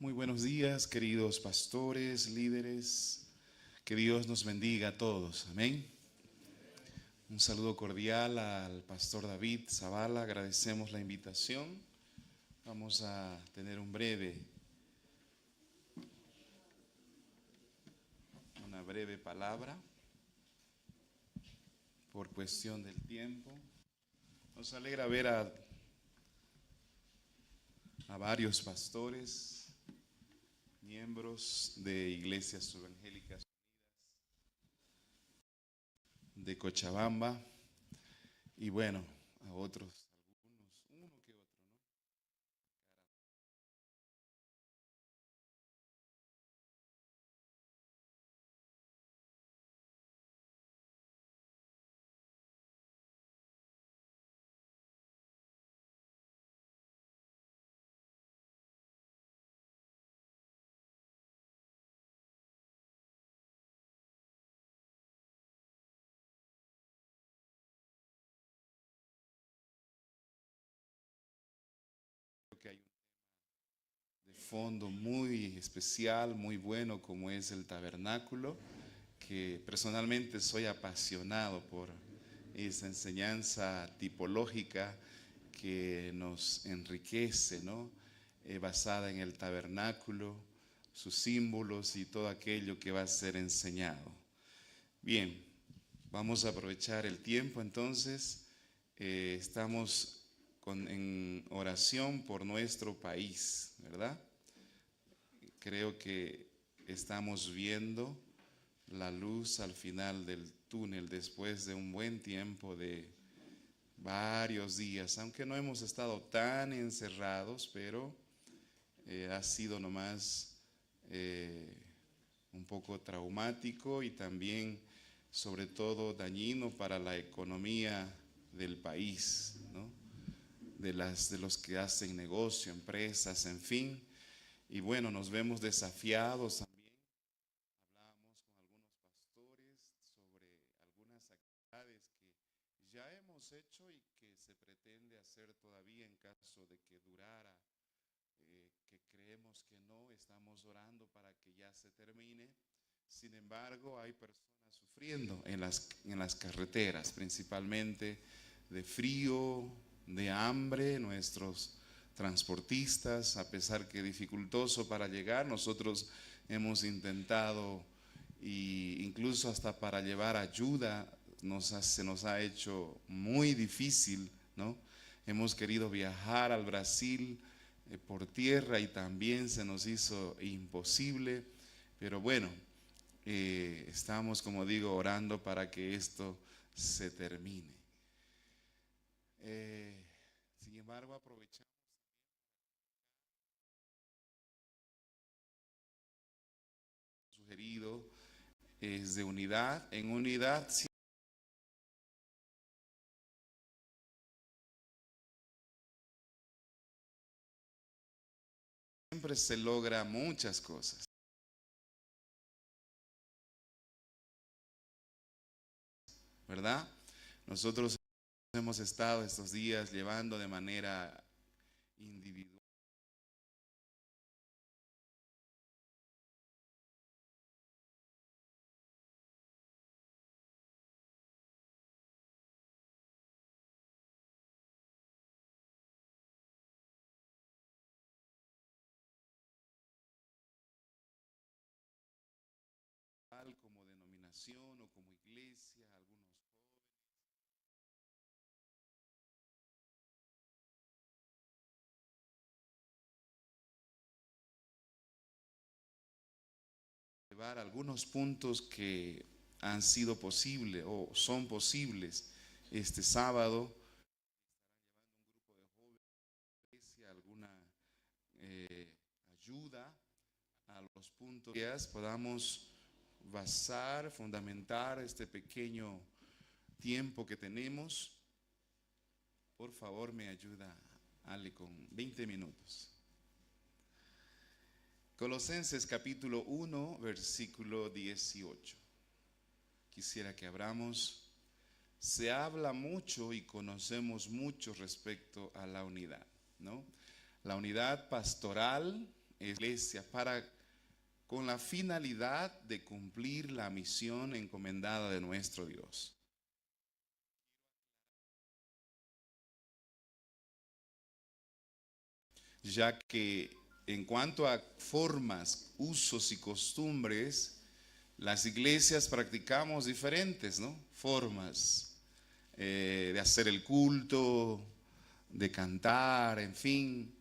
Muy buenos días, queridos pastores, líderes. Que Dios nos bendiga a todos. Amén. Un saludo cordial al pastor David Zavala. Agradecemos la invitación. Vamos a tener una breve palabra por cuestión del tiempo. Nos alegra ver a varios pastores, miembros de iglesias evangélicas de Cochabamba y bueno, a otros, uno que otro, ¿no? Creo que hay un de fondo muy especial, muy bueno, como es el tabernáculo, que personalmente soy apasionado por esa enseñanza tipológica que nos enriquece, ¿no? Basada en el tabernáculo, sus símbolos y todo aquello que va a ser enseñado. Bien, vamos a aprovechar el tiempo entonces. Estamos en oración por nuestro país, ¿verdad? Creo que estamos viendo la luz al final del túnel después de un buen tiempo de varios días, aunque no hemos estado tan encerrados, pero ha sido nomás un poco traumático y también, sobre todo, dañino para la economía del país, ¿no? De los que hacen negocio, empresas, en fin. Y bueno, nos vemos desafiados también. Hablábamos con algunos pastores sobre algunas actividades que ya hemos hecho y que se pretende hacer todavía en caso de que durara, que creemos que no, estamos orando para que ya se termine. Sin embargo, hay personas sufriendo en las carreteras, principalmente de frío, de hambre. Nuestros transportistas, a pesar que dificultoso para llegar, nosotros hemos intentado, e incluso hasta para llevar ayuda se nos ha hecho muy difícil, ¿no? Hemos querido viajar al Brasil por tierra y también se nos hizo imposible, pero bueno, estamos, como digo, orando para que esto se termine. Sin embargo, aprovechamos sugerido es de unidad. En unidad siempre se logra muchas cosas, ¿verdad? Nosotros hemos estado estos días llevando de manera individual como denominación o como iglesia, algunos llevar algunos puntos que han sido posibles o son posibles este sábado. Iglesia, alguna ayuda a los puntos que podamos basar, fundamentar este pequeño tiempo que tenemos. Por favor, me ayuda Ale con 20 minutos. Colosenses capítulo 1, versículo 18. Quisiera que abramos. Se habla mucho y conocemos mucho respecto a la unidad, ¿no? La unidad pastoral iglesia con la finalidad de cumplir la misión encomendada de nuestro Dios. Ya que en cuanto a formas, usos y costumbres, las iglesias practicamos diferentes, ¿no? Formas de hacer el culto, de cantar, en fin.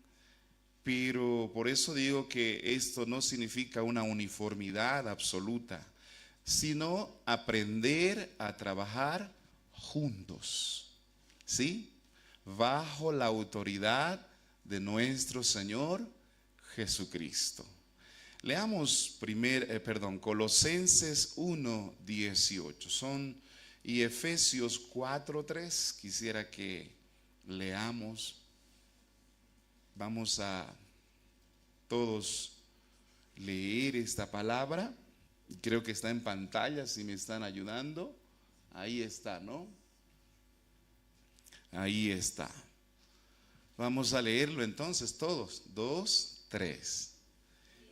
Pero por eso digo que esto no significa una uniformidad absoluta, sino aprender a trabajar juntos, ¿sí? Bajo la autoridad de nuestro Señor Jesucristo. Leamos Colosenses 1:18 y Efesios 4:3. Quisiera que leamos. Vamos a todos leer esta palabra. Creo que está en pantalla, si me están ayudando. Ahí está, ¿no? Ahí está. Vamos a leerlo entonces todos. 2, 3.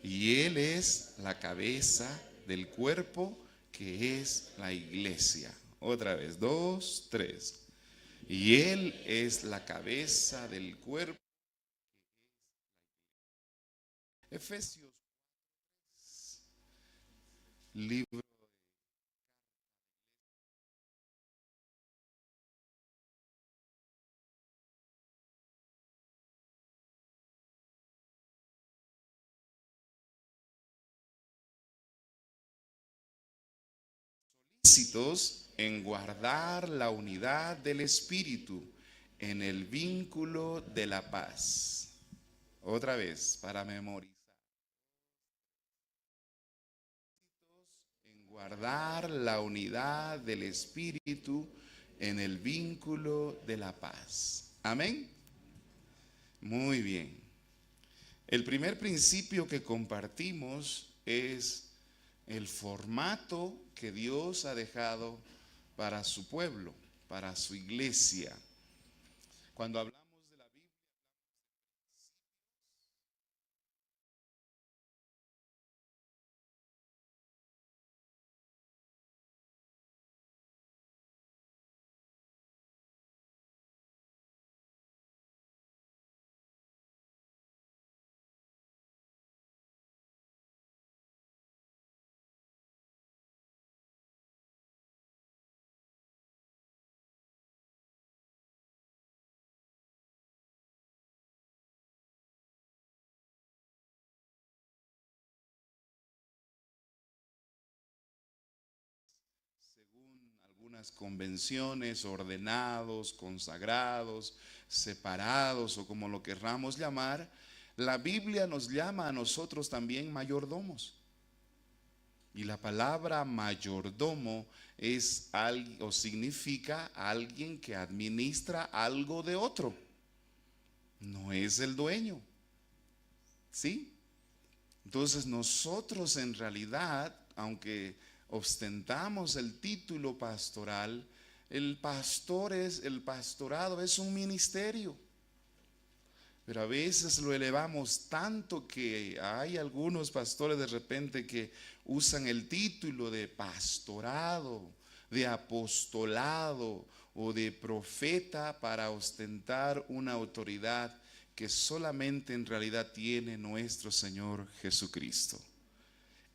Y Él es la cabeza del cuerpo, que es la iglesia. Otra vez, 2, 3. Y Él es la cabeza del cuerpo. Efesios, libro en guardar la unidad del Espíritu en el vínculo de la paz. Otra vez, para memorizar. En guardar la unidad del Espíritu en el vínculo de la paz. Amén. Muy bien. El primer principio que compartimos es el formato que Dios ha dejado para su pueblo, para su iglesia. Cuando hablamos de la Biblia, según algunas convenciones, ordenados, consagrados, separados o como lo querramos llamar, la Biblia nos llama a nosotros también mayordomos. Y la palabra mayordomo es o significa alguien que administra algo de otro. No es el dueño. ¿Sí? Entonces nosotros en realidad, aunque ostentamos el título pastoral, el pastorado es un ministerio. Pero a veces lo elevamos tanto que hay algunos pastores de repente que usan el título de pastorado, de apostolado o de profeta para ostentar una autoridad que solamente en realidad tiene nuestro Señor Jesucristo.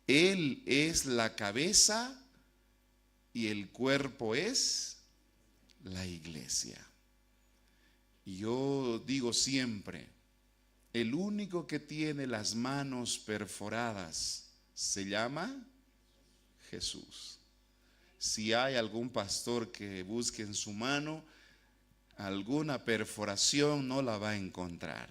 Él es la cabeza y el cuerpo es la iglesia. Y yo digo siempre, el único que tiene las manos perforadas se llama Jesús. Si hay algún pastor que busque en su mano alguna perforación, no la va a encontrar.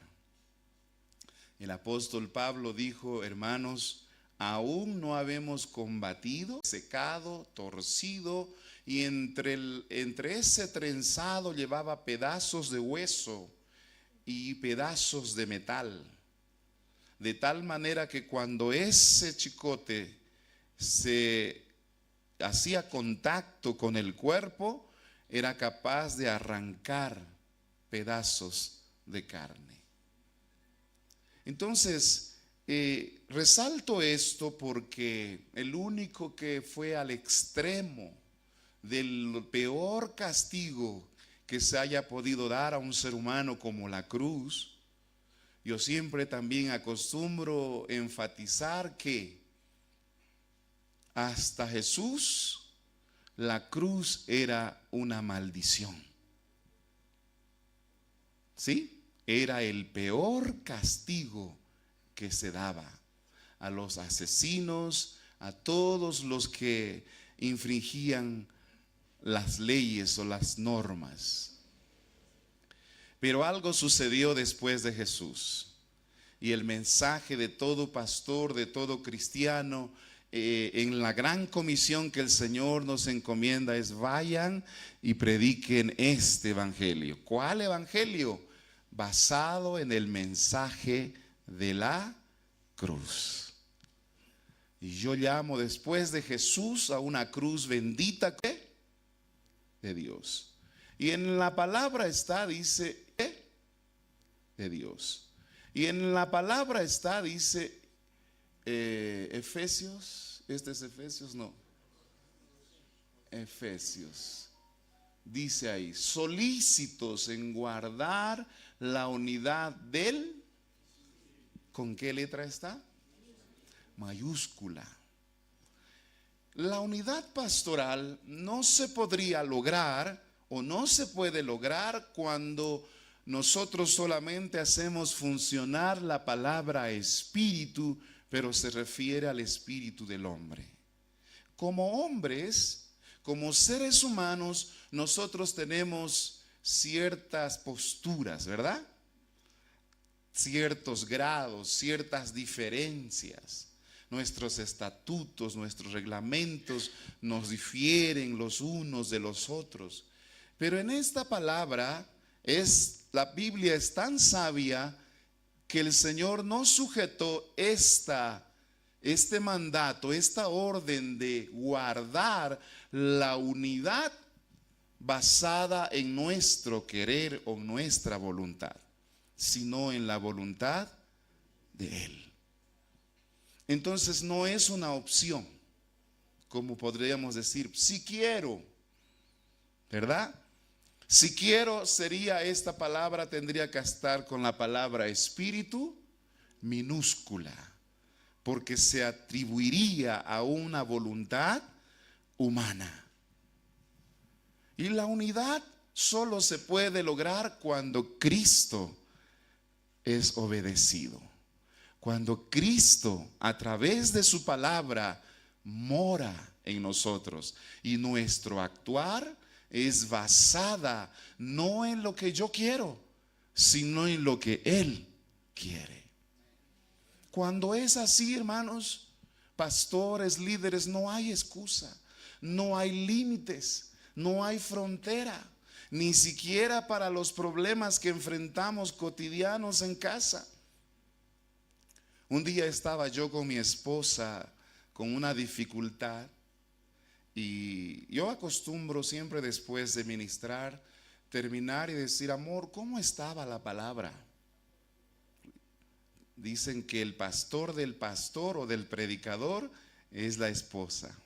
El apóstol Pablo dijo, hermanos, aún no habemos combatido, secado, torcido, y entre ese trenzado llevaba pedazos de hueso y pedazos de metal, de tal manera que cuando ese chicote se hacía contacto con el cuerpo, era capaz de arrancar pedazos de carne. Entonces, Resalto esto porque el único que fue al extremo del peor castigo que se haya podido dar a un ser humano como la cruz, yo siempre también acostumbro enfatizar que hasta Jesús la cruz era una maldición. ¿Sí? Era el peor castigo que se daba a los asesinos, a todos los que infringían las leyes o las normas. Pero algo sucedió después de Jesús, y el mensaje de todo pastor, de todo cristiano, en la gran comisión que el Señor nos encomienda es: vayan y prediquen este evangelio. ¿Cuál evangelio? Basado en el mensaje de la cruz. Y yo llamo después de Jesús a una cruz bendita de Dios. Y en la palabra está, dice, de Dios. Y en la palabra está, dice, Efesios, este es Efesios, no, Efesios, dice ahí: solícitos en guardar la unidad del, ¿con qué letra está? Mayúscula. La unidad pastoral no se podría lograr o no se puede lograr cuando nosotros solamente hacemos funcionar la palabra espíritu, pero se refiere al espíritu del hombre. Como hombres, como seres humanos, nosotros tenemos ciertas posturas, ¿verdad? Ciertos grados, ciertas diferencias. Nuestros estatutos, nuestros reglamentos nos difieren los unos de los otros. Pero en esta palabra la Biblia es tan sabia que el Señor no sujetó este mandato, esta orden de guardar la unidad basada en nuestro querer o nuestra voluntad, sino en la voluntad de Él. Entonces no es una opción, como podríamos decir, si quiero, ¿verdad? Si quiero sería, esta palabra tendría que estar con la palabra espíritu minúscula, porque se atribuiría a una voluntad humana. Y la unidad solo se puede lograr cuando Cristo es obedecido. Cuando Cristo, a través de su palabra, mora en nosotros, y nuestro actuar es basada no en lo que yo quiero, sino en lo que Él quiere. Cuando es así, hermanos, pastores, líderes, no hay excusa, no hay límites, no hay frontera, ni siquiera para los problemas que enfrentamos cotidianos en casa. Un día estaba yo con mi esposa con una dificultad, y yo acostumbro siempre después de ministrar terminar y decir: amor, ¿cómo estaba la palabra? Dicen que el pastor del pastor o del predicador es la esposa,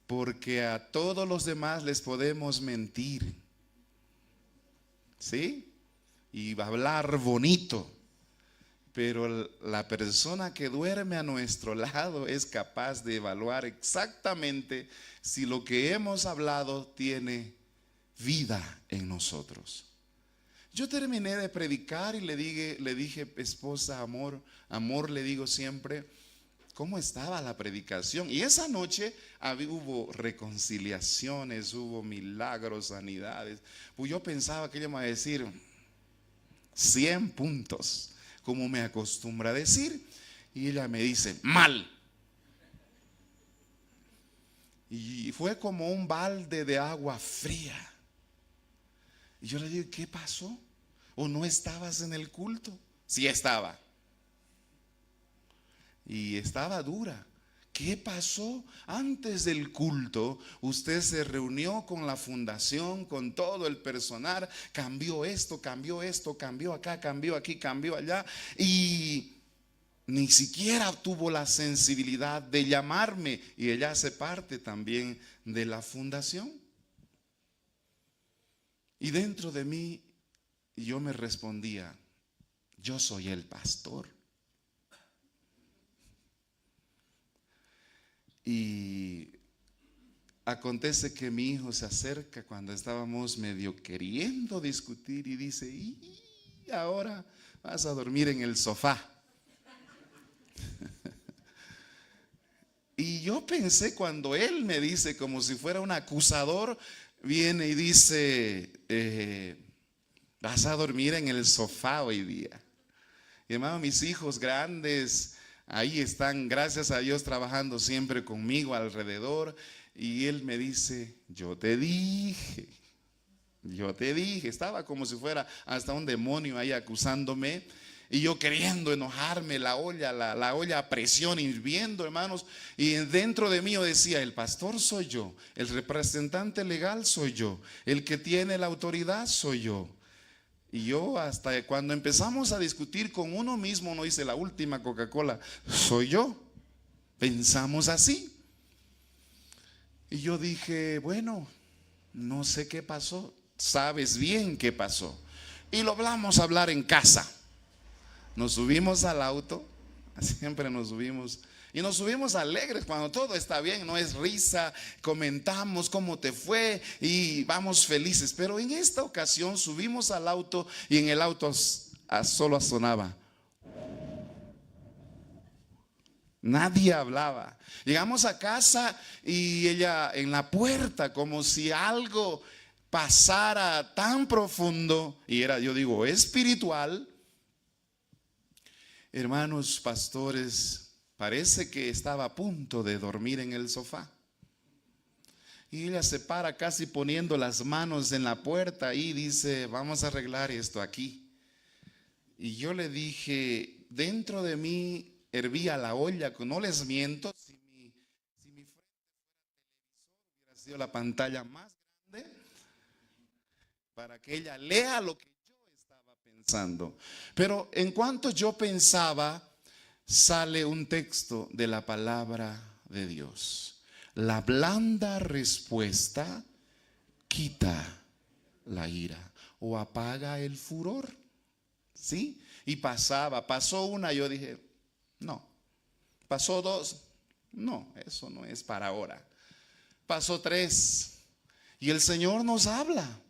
porque a todos los demás les podemos mentir, ¿sí? Y hablar bonito, pero la persona que duerme a nuestro lado es capaz de evaluar exactamente si lo que hemos hablado tiene vida en nosotros. Yo terminé de predicar y le dije, esposa, amor, le digo siempre, ¿cómo estaba la predicación? Y esa noche hubo reconciliaciones, hubo milagros, sanidades. Pues yo pensaba que ella me iba a decir 100 puntos, como me acostumbra a decir, y ella me dice: mal. Y fue como un balde de agua fría. Y yo le digo: ¿qué pasó? ¿O no estabas en el culto? Sí estaba. Y estaba dura. ¿Qué pasó? Antes del culto, usted se reunió con la fundación, con todo el personal, cambió esto, cambió acá, cambió aquí, cambió allá. Y ni siquiera tuvo la sensibilidad de llamarme, y ella hace parte también de la fundación. Y dentro de mí yo me respondía, yo soy el pastor. Y acontece que mi hijo se acerca cuando estábamos medio queriendo discutir y dice, y ahora vas a dormir en el sofá. Y yo pensé, cuando él me dice como si fuera un acusador, viene y dice, vas a dormir en el sofá hoy día. Y hermano, mis hijos grandes ahí están, gracias a Dios, trabajando siempre conmigo alrededor. Y él me dice, yo te dije, estaba como si fuera hasta un demonio ahí acusándome. Y yo queriendo enojarme, la olla a presión hirviendo, hermanos. Y dentro de mí yo decía, el pastor soy yo, el representante legal soy yo, el que tiene la autoridad soy yo. Y yo, hasta cuando empezamos a discutir con uno mismo, uno dice, la última Coca-Cola soy yo. Pensamos así. Y yo dije, bueno, no sé qué pasó, sabes bien qué pasó. Y lo vamos a hablar en casa. Nos subimos al auto, siempre nos subimos, y nos subimos alegres cuando todo está bien, no es risa, comentamos cómo te fue y vamos felices. Pero en esta ocasión subimos al auto y en el auto solo sonaba. Nadie hablaba. Llegamos a casa y ella en la puerta, como si algo pasara tan profundo, y era, yo digo, espiritual. Hermanos pastores, parece que estaba a punto de dormir en el sofá. Y ella se para casi poniendo las manos en la puerta y dice, vamos a arreglar esto aquí. Y yo le dije, dentro de mí hervía la olla, no les miento, si mi frente hubiera sido la pantalla más grande, para que ella lea lo que pensando. Pero en cuanto yo pensaba, sale un texto de la palabra de Dios. La blanda respuesta quita la ira o apaga el furor. ¿Sí? Y pasó una, yo dije, no. Pasó dos, no, eso no es para ahora. Pasó tres, y el Señor nos habla.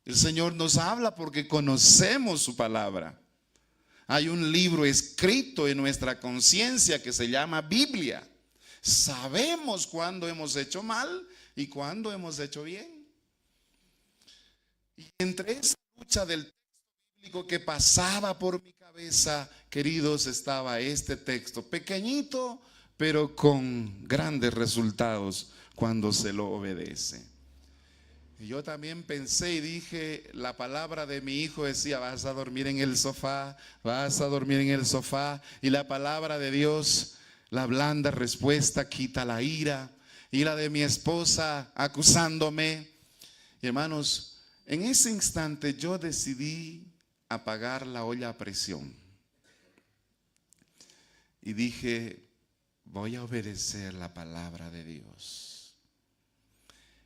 El Señor nos habla porque conocemos su palabra. Hay un libro escrito en nuestra conciencia que se llama Biblia. Sabemos cuándo hemos hecho mal y cuándo hemos hecho bien. Y entre esa lucha del texto bíblico que pasaba por mi cabeza, queridos, estaba este texto, pequeñito, pero con grandes resultados cuando se lo obedece. Y yo también pensé y dije, la palabra de mi hijo decía, vas a dormir en el sofá, vas a dormir en el sofá. Y la palabra de Dios, la blanda respuesta quita la ira. Y la de mi esposa acusándome. Y hermanos, en ese instante yo decidí apagar la olla a presión. Y dije, voy a obedecer la palabra de Dios.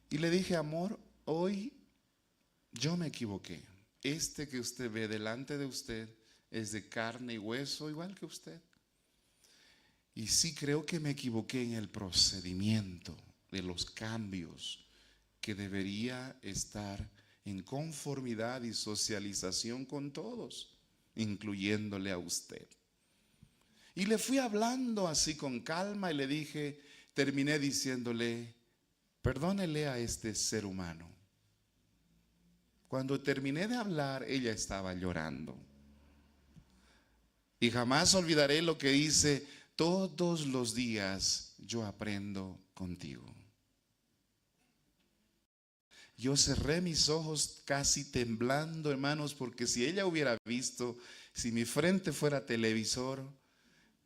Y le dije, amor, hoy yo me equivoqué. Este que usted ve delante de usted es de carne y hueso igual que usted. Y sí creo que me equivoqué en el procedimiento de los cambios que debería estar en conformidad y socialización con todos, incluyéndole a usted. Y le fui hablando así con calma y le dije, terminé diciéndole, perdónele a este ser humano. Cuando terminé de hablar, ella estaba llorando. Y jamás olvidaré lo que dice, todos los días yo aprendo contigo. Yo cerré mis ojos casi temblando, hermanos, porque si ella hubiera visto, si mi frente fuera televisor,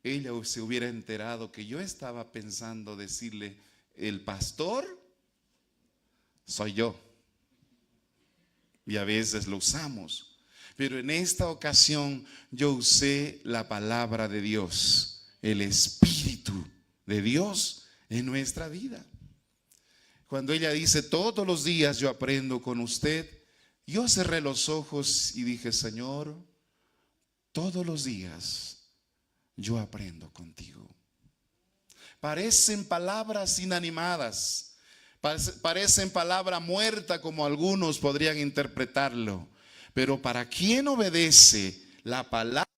ella se hubiera enterado que yo estaba pensando decirle, el pastor soy yo. Y a veces lo usamos. Pero en esta ocasión yo usé la palabra de Dios, el Espíritu de Dios en nuestra vida. Cuando ella dice, todos los días yo aprendo con usted, yo cerré los ojos y dije, Señor, todos los días yo aprendo contigo. Parecen palabras inanimadas, parecen palabra muerta como algunos podrían interpretarlo, pero para quien obedece la palabra,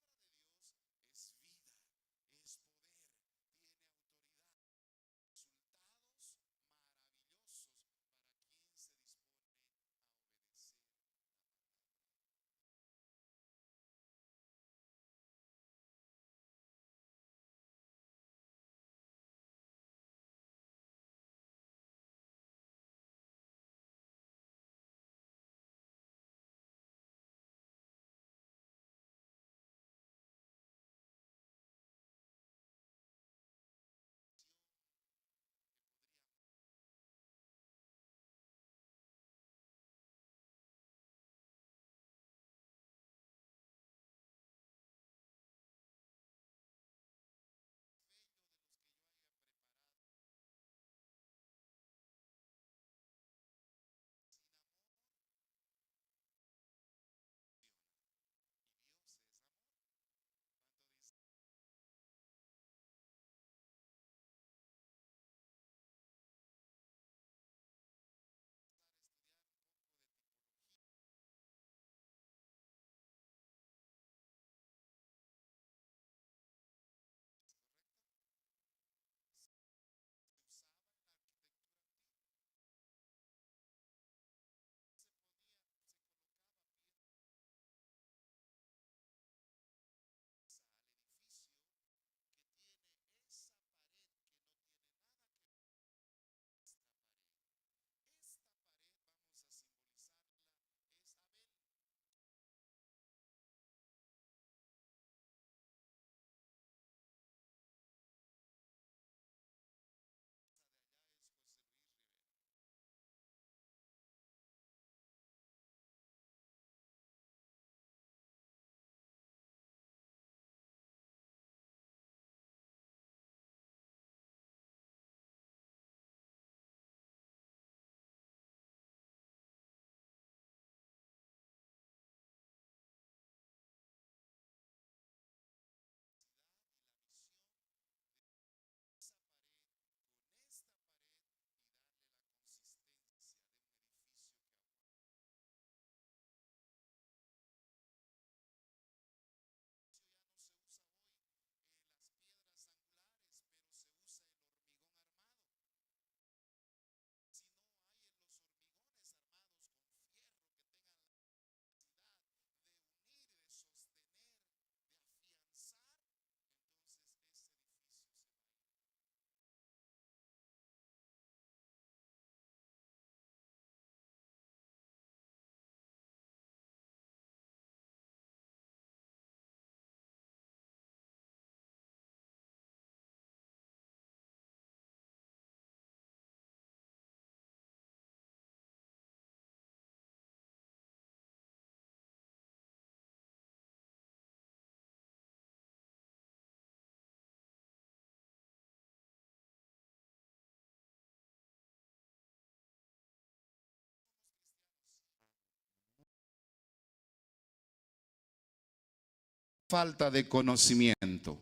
falta de conocimiento,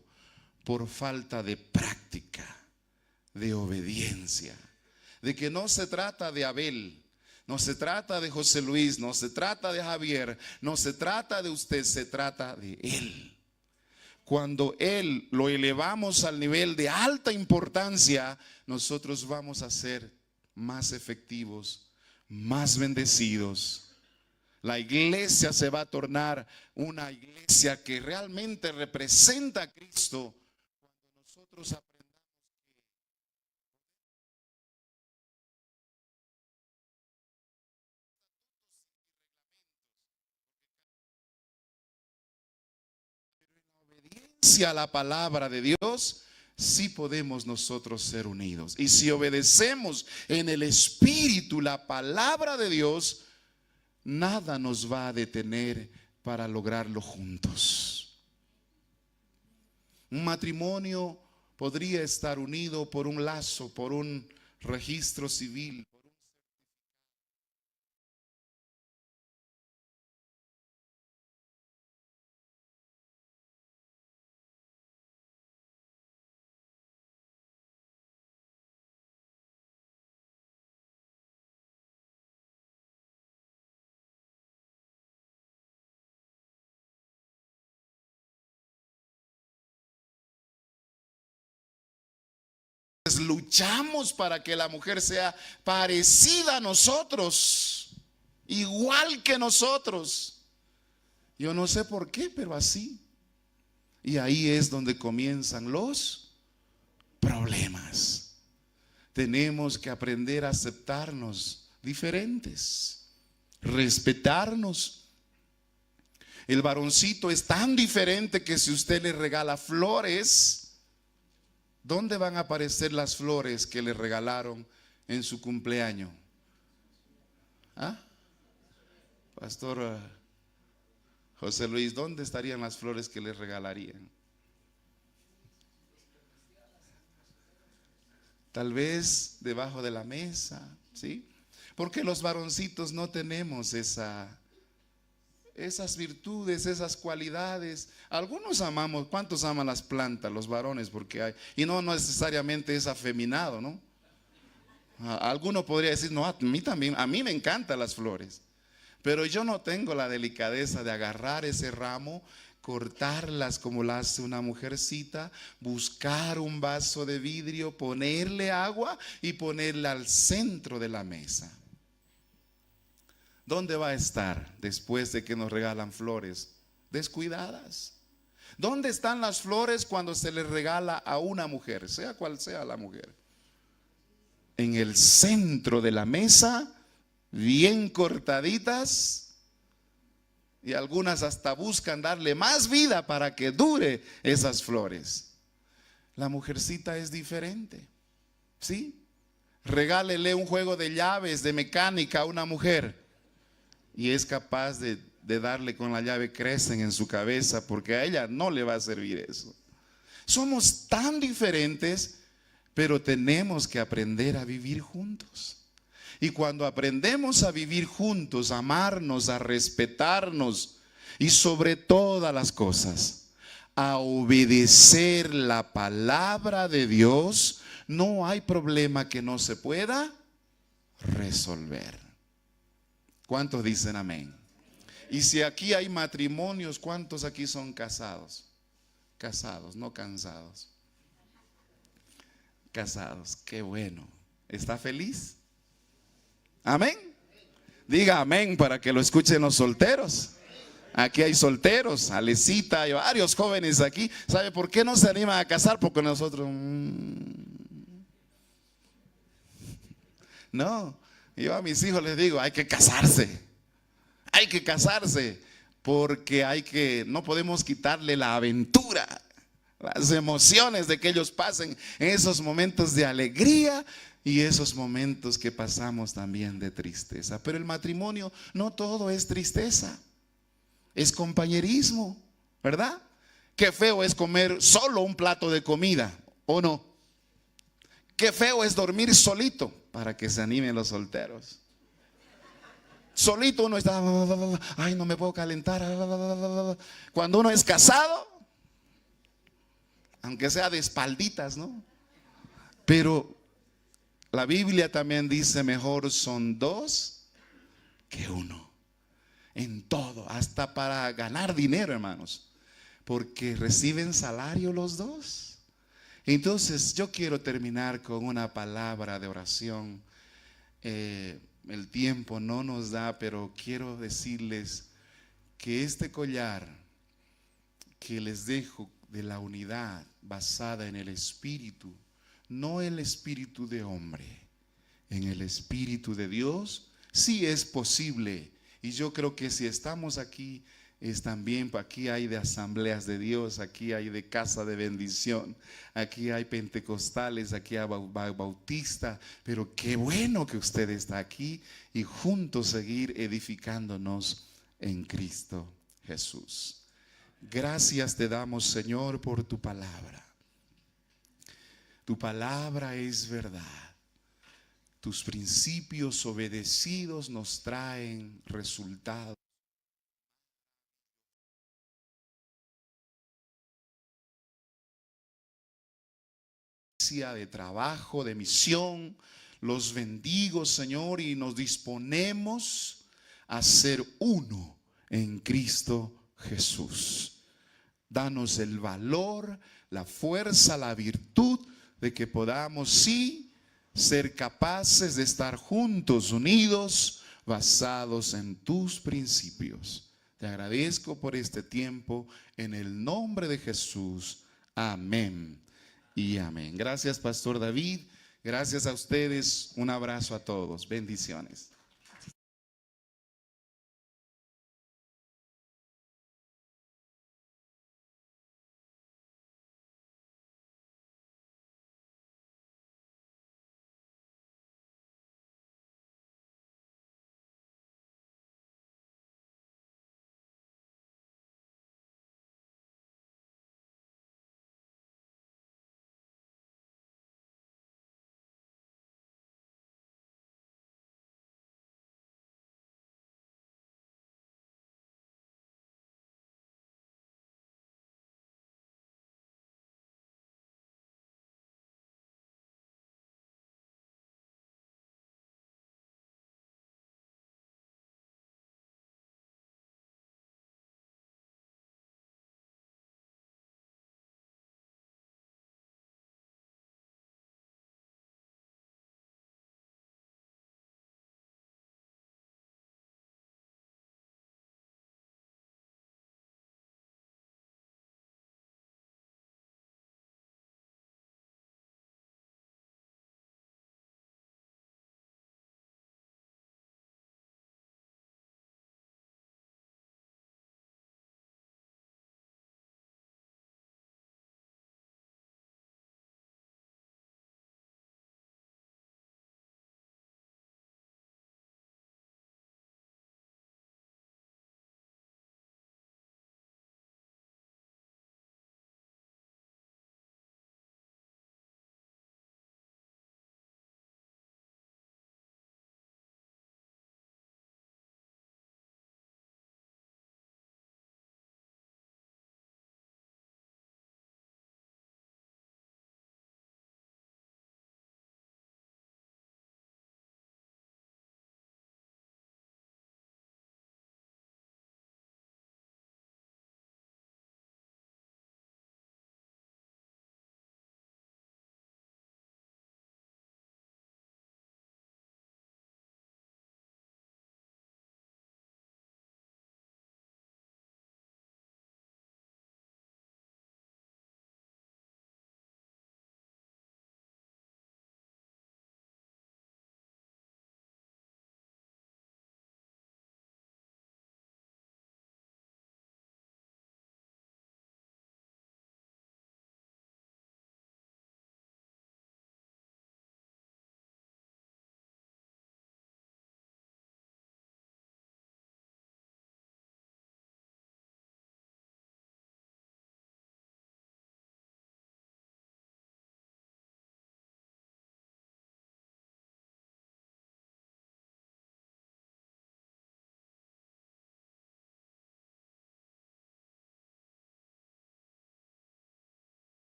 por falta de práctica, de obediencia, de que no se trata de Abel, no se trata de José Luis, no se trata de Javier, no se trata de usted, se trata de Él. Cuando Él lo elevamos al nivel de alta importancia, nosotros vamos a ser más efectivos, más bendecidos. La iglesia se va a tornar una iglesia que realmente representa a Cristo cuando nosotros aprendamos obediencia a la palabra de Dios. Sí podemos nosotros ser unidos. Y si obedecemos en el Espíritu la palabra de Dios, nada nos va a detener para lograrlo juntos. Un matrimonio podría estar unido por un lazo, por un registro civil. Luchamos para que la mujer sea parecida a nosotros, igual que nosotros. Yo no sé por qué, pero así. Y ahí es donde comienzan los problemas. Tenemos que aprender a aceptarnos diferentes, respetarnos. El varoncito es tan diferente que si usted le regala flores, ¿dónde van a aparecer las flores que le regalaron en su cumpleaños? ¿Ah? Pastor José Luis, ¿dónde estarían las flores que le regalarían? Tal vez debajo de la mesa, ¿sí? Porque los varoncitos no tenemos esas virtudes, esas cualidades. Algunos amamos, ¿cuántos aman las plantas? Los varones, porque hay, y no necesariamente es afeminado, ¿no? Alguno podría decir, no, a mí también, a mí me encantan las flores, pero yo no tengo la delicadeza de agarrar ese ramo, cortarlas como la hace una mujercita, buscar un vaso de vidrio, ponerle agua y ponerla al centro de la mesa. ¿Dónde va a estar después de que nos regalan flores? Descuidadas. ¿Dónde están las flores cuando se les regala a una mujer, sea cual sea la mujer? En el centro de la mesa, bien cortaditas, y algunas hasta buscan darle más vida para que dure esas flores. La mujercita es diferente, ¿sí? Regálele un juego de llaves, de mecánica a una mujer, y es capaz de darle con la llave, crecen en su cabeza, porque a ella no le va a servir eso. Somos tan diferentes, pero tenemos que aprender a vivir juntos. Y cuando aprendemos a vivir juntos, a amarnos, a respetarnos y sobre todas las cosas, a obedecer la palabra de Dios, no hay problema que no se pueda resolver. ¿Cuántos dicen amén? Y si aquí hay matrimonios, ¿cuántos aquí son casados? Casados, no cansados. Casados, qué bueno. ¿Está feliz? Amén. Diga amén para que lo escuchen los solteros. Aquí hay solteros, Alecita, hay varios jóvenes aquí. ¿Sabe por qué no se animan a casar? Porque nosotros no, yo a mis hijos les digo, hay que casarse. Hay que casarse porque no podemos quitarle la aventura, las emociones de que ellos pasen en esos momentos de alegría y esos momentos que pasamos también de tristeza. Pero el matrimonio no todo es tristeza, es compañerismo, ¿verdad? Qué feo es comer solo un plato de comida, ¿o no? Qué feo es dormir solito, para que se animen los solteros. Solito uno está, ay, no me puedo calentar. Cuando uno es casado, aunque sea de espalditas, ¿no? Pero la Biblia también dice, mejor son dos que uno. En todo, hasta para ganar dinero, hermanos, porque reciben salario los dos. Entonces yo quiero terminar con una palabra de oración. El tiempo no nos da, pero quiero decirles que este collar que les dejo de la unidad basada en el Espíritu, no el espíritu de hombre, en el Espíritu de Dios, sí es posible. Y yo creo que si estamos aquí, es también, aquí hay de asambleas de Dios, aquí hay de casa de bendición, aquí hay pentecostales, aquí hay bautistas, pero qué bueno que usted está aquí y juntos seguir edificándonos en Cristo Jesús. Gracias te damos, Señor, por tu palabra. Tu palabra es verdad. Tus principios obedecidos nos traen resultados de trabajo, de misión. Los bendigo, Señor, y nos disponemos a ser uno en Cristo Jesús. Danos el valor, la fuerza, la virtud de que podamos, sí, ser capaces de estar juntos, unidos, basados en tus principios. Te agradezco por este tiempo, en el nombre de Jesús. Amén y amén. Gracias, Pastor David. Gracias a ustedes. Un abrazo a todos. Bendiciones.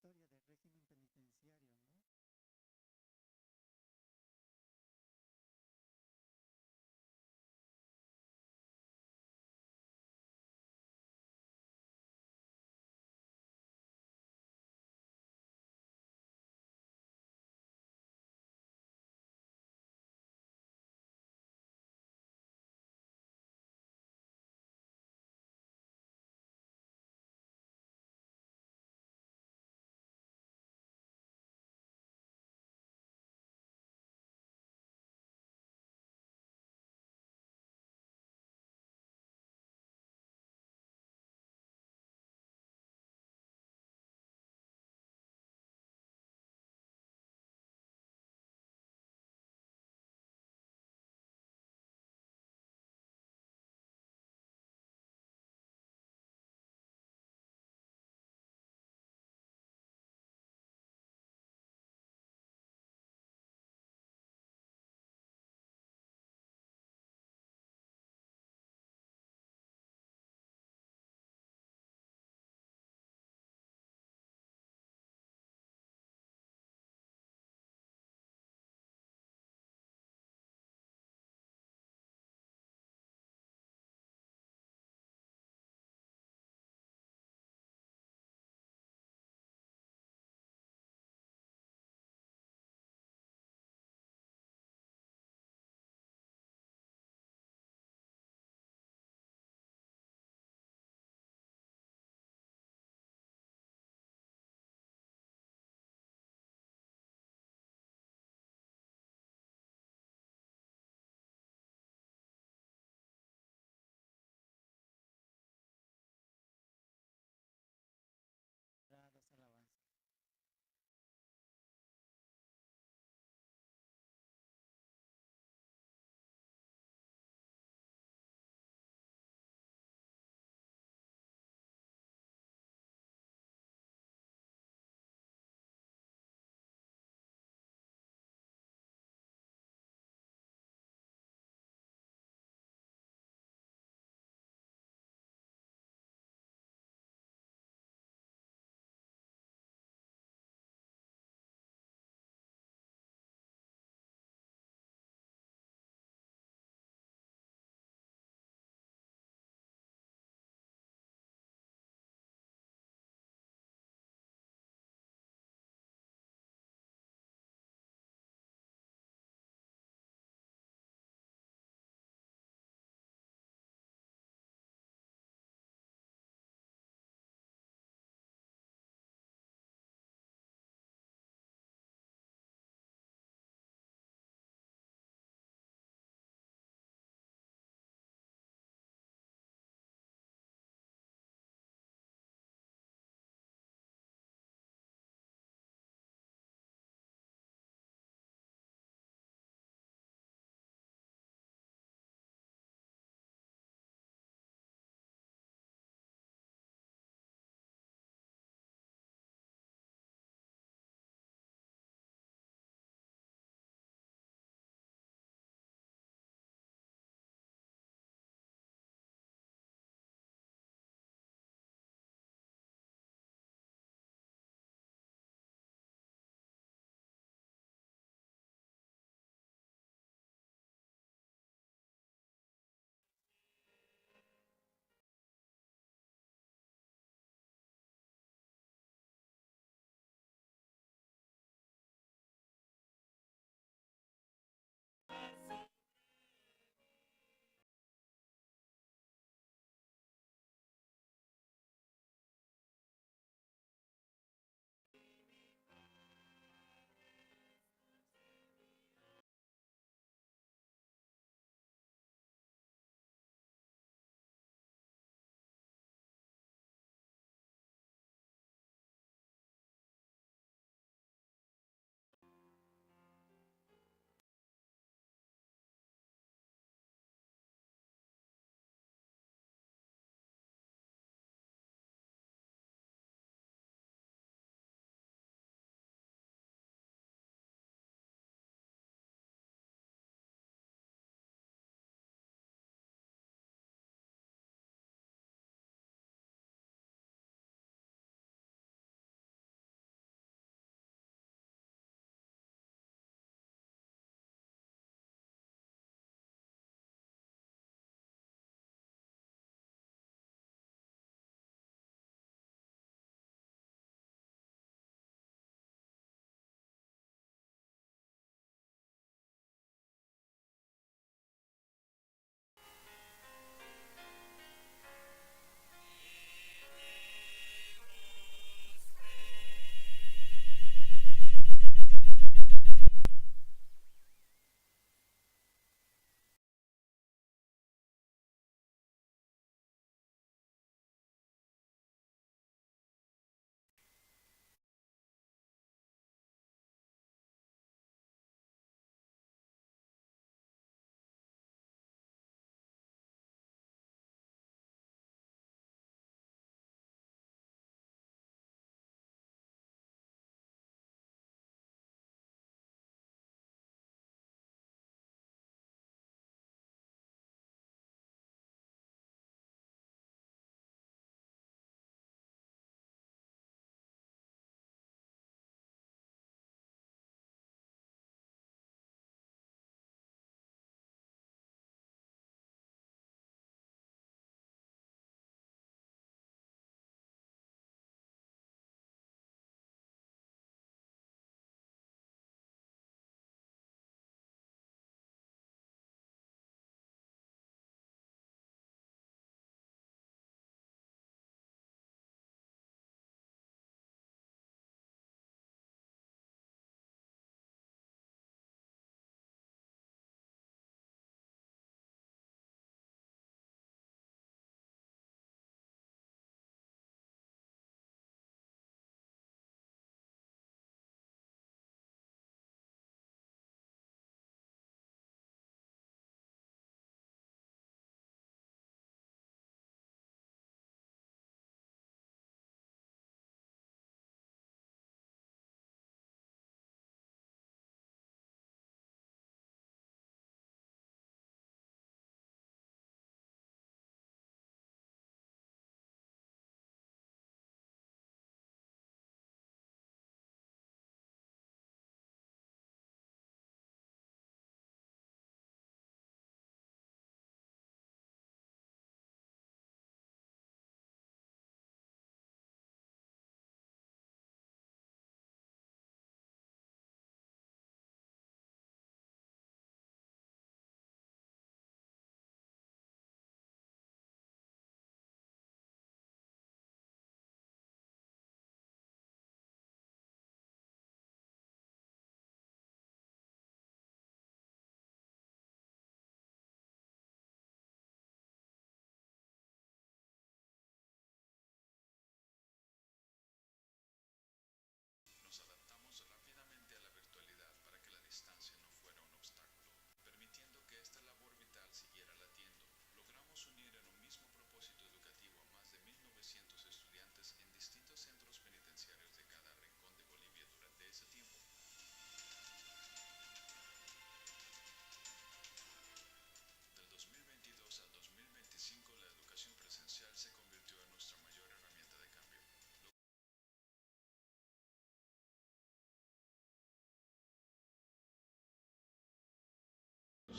historia del régimen penitenciario, ¿no?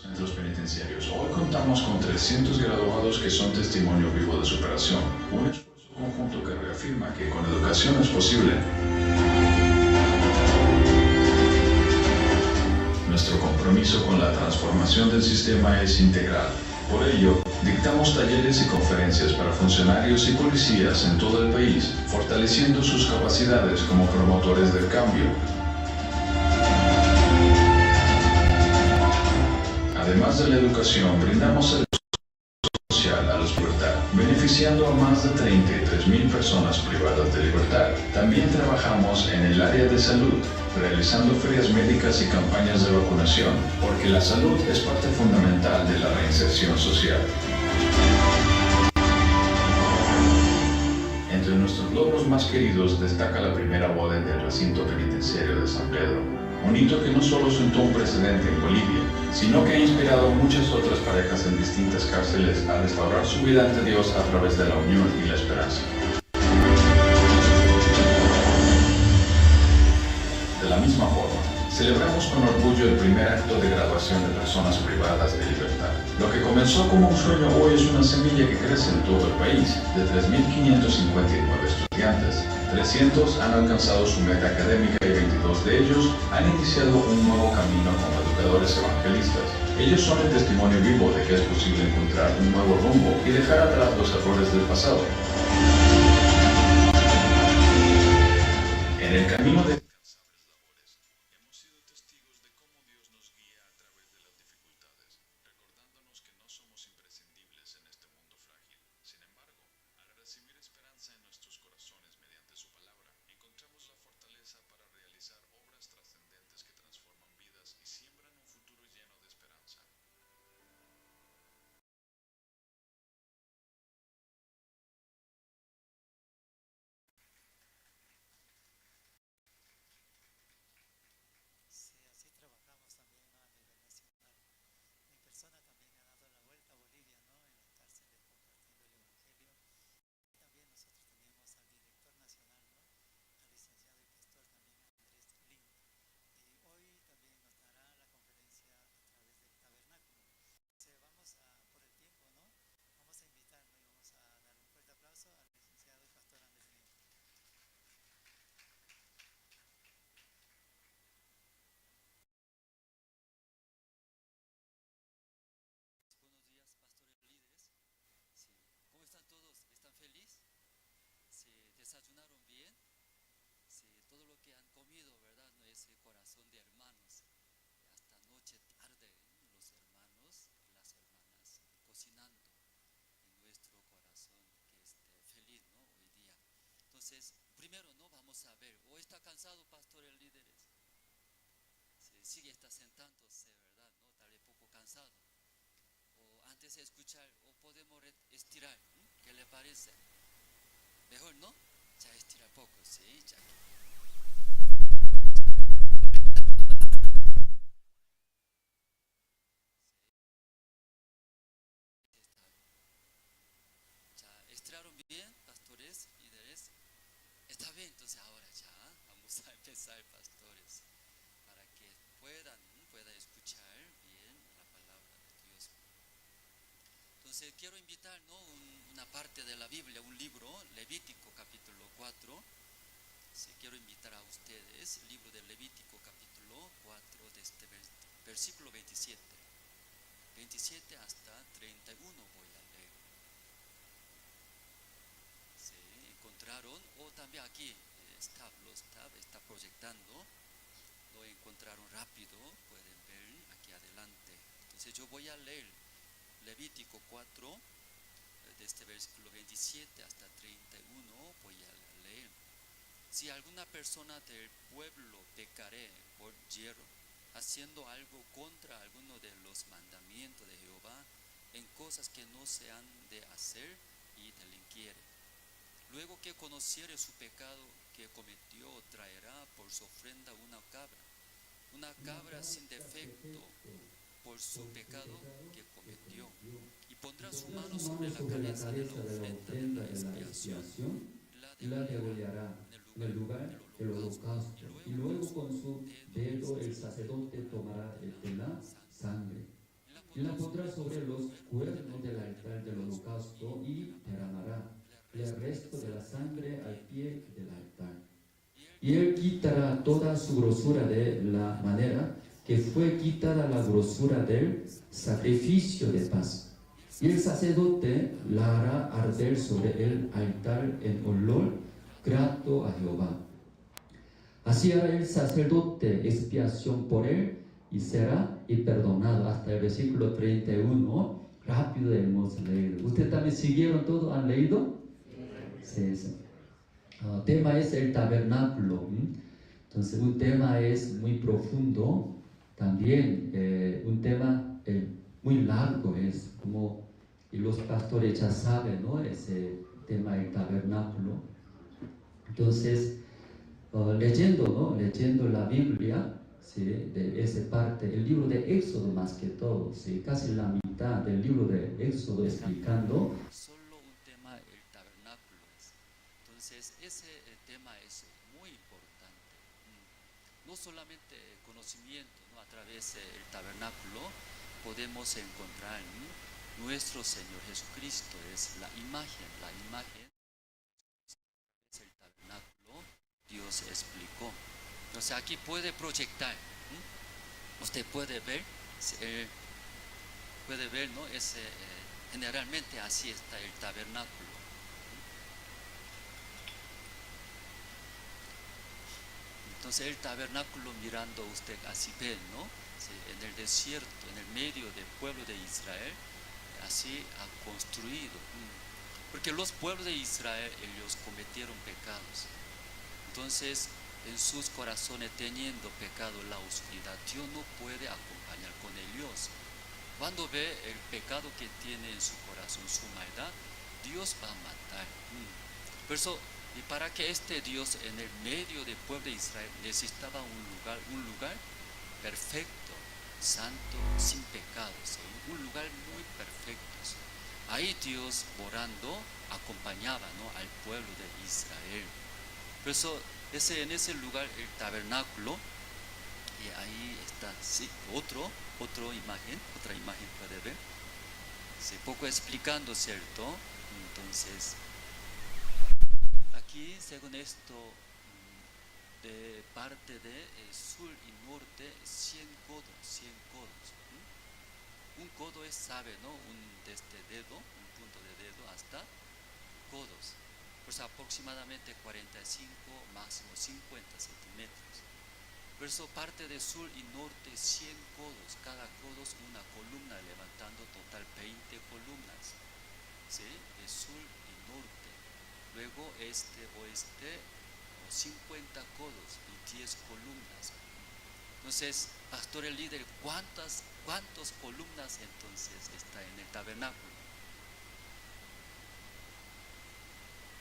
Centros penitenciarios. Hoy contamos con 300 graduados que son testimonio vivo de superación. Un esfuerzo conjunto que reafirma que con educación es posible. Nuestro compromiso con la transformación del sistema es integral. Por ello, dictamos talleres y conferencias para funcionarios y policías en todo el país, fortaleciendo sus capacidades como promotores del cambio. Además de la educación, brindamos servicio social a los libertad, beneficiando a más de 33,000 personas privadas de libertad. También trabajamos en el área de salud, realizando ferias médicas y campañas de vacunación, porque la salud es parte fundamental de la reinserción social. Entre nuestros logros más queridos destaca la primera boda del recinto penitenciario de San Pedro, un hito que no solo sentó un precedente en Bolivia, sino que ha inspirado a muchas otras parejas en distintas cárceles a restaurar su vida ante Dios a través de la unión y la esperanza. De la misma forma, celebramos con orgullo el primer acto de graduación de personas privadas de libertad. Lo que comenzó como un sueño hoy es una semilla que crece en todo el país. De 3.559 estudiantes, 300 han alcanzado su meta académica y 22 de ellos han iniciado un nuevo camino como educadores evangelistas. Ellos son el testimonio vivo de que es posible encontrar un nuevo rumbo y dejar atrás los errores del pasado. En el camino de Sí, así trabajamos también, ¿no? A nivel nacional. Mi persona también ha dado la vuelta a Bolivia, ¿no? En las cárceles compartiendo el Evangelio. Y también nosotros teníamos al director nacional, ¿no? Al licenciado y pastor también Andrés Lin. Y hoy también nos dará la conferencia a través del tabernáculo. Vamos a, por el tiempo, ¿no? Vamos a invitar, ¿no? Y vamos a dar un fuerte aplauso al licenciado y pastor Andrés Lin. Buenos días, pastores líderes. Sí. ¿Cómo están todos? ¿Están felices? ¿Se desayunaron bien? Sí. Todo lo que han comido, ¿verdad? No es el corazón de hermanos. Hasta noche tarde, los hermanos y las hermanas cocinando en nuestro corazón que esté feliz, ¿no? Hoy día. Entonces, primero, ¿no? Vamos a ver. ¿O está cansado, pastores líderes? Sí, sigue está sentándose, ¿verdad? ¿No? Tal vez poco cansado. O antes de escuchar, o podemos estirar, ¿m? ¿Qué le parece? Mejor, ¿no? Ya estirar poco, sí, ya. Ya estiraron bien, pastores, líderes. Está bien, entonces ahora ya vamos a empezar, pastores, para que puedan escuchar bien la palabra de Dios. Entonces quiero invitar, ¿no? Una parte de la Biblia, un libro, Levítico capítulo 4. Sí, quiero invitar a ustedes, el libro de Levítico capítulo 4, de este versículo 27 hasta 31 voy a leer. ¿Sí? ¿Encontraron? O también aquí los está proyectando. Lo encontraron rápido, pueden ver aquí adelante. Entonces yo voy a leer Levítico 4, de este versículo 27 hasta 31, voy a leer. Si alguna persona del pueblo pecare por yerro, haciendo algo contra alguno de los mandamientos de Jehová, en cosas que no se han de hacer y delinquiere. Luego que conociere su pecado que cometió, traerá por su ofrenda una cabra sin defecto por su pecado que cometió, y pondrá su mano sobre la cabeza de la ofrenda de la expiación, y la degollará en el lugar del holocausto, y luego con su dedo el sacerdote tomará de la sangre y la pondrá sobre los cuernos del altar del holocausto y derramará el resto de la sangre al pie del altar. Y él quitará toda su grosura de la manera que fue quitada la grosura del sacrificio de paz. Y el sacerdote la hará arder sobre el altar en olor grato a Jehová. Así hará el sacerdote expiación por él y será perdonado. Hasta el versículo 31. Rápido hemos leído. ¿Ustedes también siguieron todo? ¿Han leído? Sí, sí. Tema es el tabernáculo. Entonces, un tema es muy profundo. También un tema muy largo es como, y los pastores ya saben, ¿no? Ese tema del tabernáculo. Entonces, leyendo, ¿no? Leyendo la Biblia, ¿sí? De esa parte, el libro de Éxodo más que todo, ¿sí? Casi la mitad del libro de Éxodo explicando. Solo un tema, el tabernáculo es. Entonces, ese tema es muy importante. No solamente conocimiento, ¿no? A través del tabernáculo podemos encontrar nuestro Señor Jesucristo, es la imagen es el tabernáculo, Dios explicó. Entonces aquí puede proyectar, usted puede ver, ¿no? Generalmente así está el tabernáculo. Entonces el tabernáculo mirando usted así ve, ¿no? Sí, en el desierto, en el medio del pueblo de Israel, así ha construido. Porque los pueblos de Israel, ellos cometieron pecados. Entonces, en sus corazones teniendo pecado la oscuridad, Dios no puede acompañar con ellos. Cuando ve el pecado que tiene en su corazón, su maldad, Dios va a matar. Por eso, y para que este Dios en el medio del pueblo de Israel necesitaba un lugar perfecto, santo, sin pecados, ¿sí? Un lugar muy perfecto. Ahí Dios morando acompañaba, ¿no? Al pueblo de Israel. Por eso en ese lugar el tabernáculo, y ahí está, sí, otra imagen puede ver, sí, poco explicando, ¿cierto? Entonces, aquí según esto, de parte de sur y norte, 100 codos. Un codo es, sabe, ¿no? Desde dedo, un punto de dedo hasta codos. Pues aproximadamente 45, máximo 50 centímetros. Por eso parte de sur y norte 100 codos, cada codo es una columna levantando total 20 columnas, ¿sí? De sur y norte. Luego este, oeste, 50 codos y 10 columnas. Entonces, pastor el líder, ¿cuántas columnas entonces está en el tabernáculo?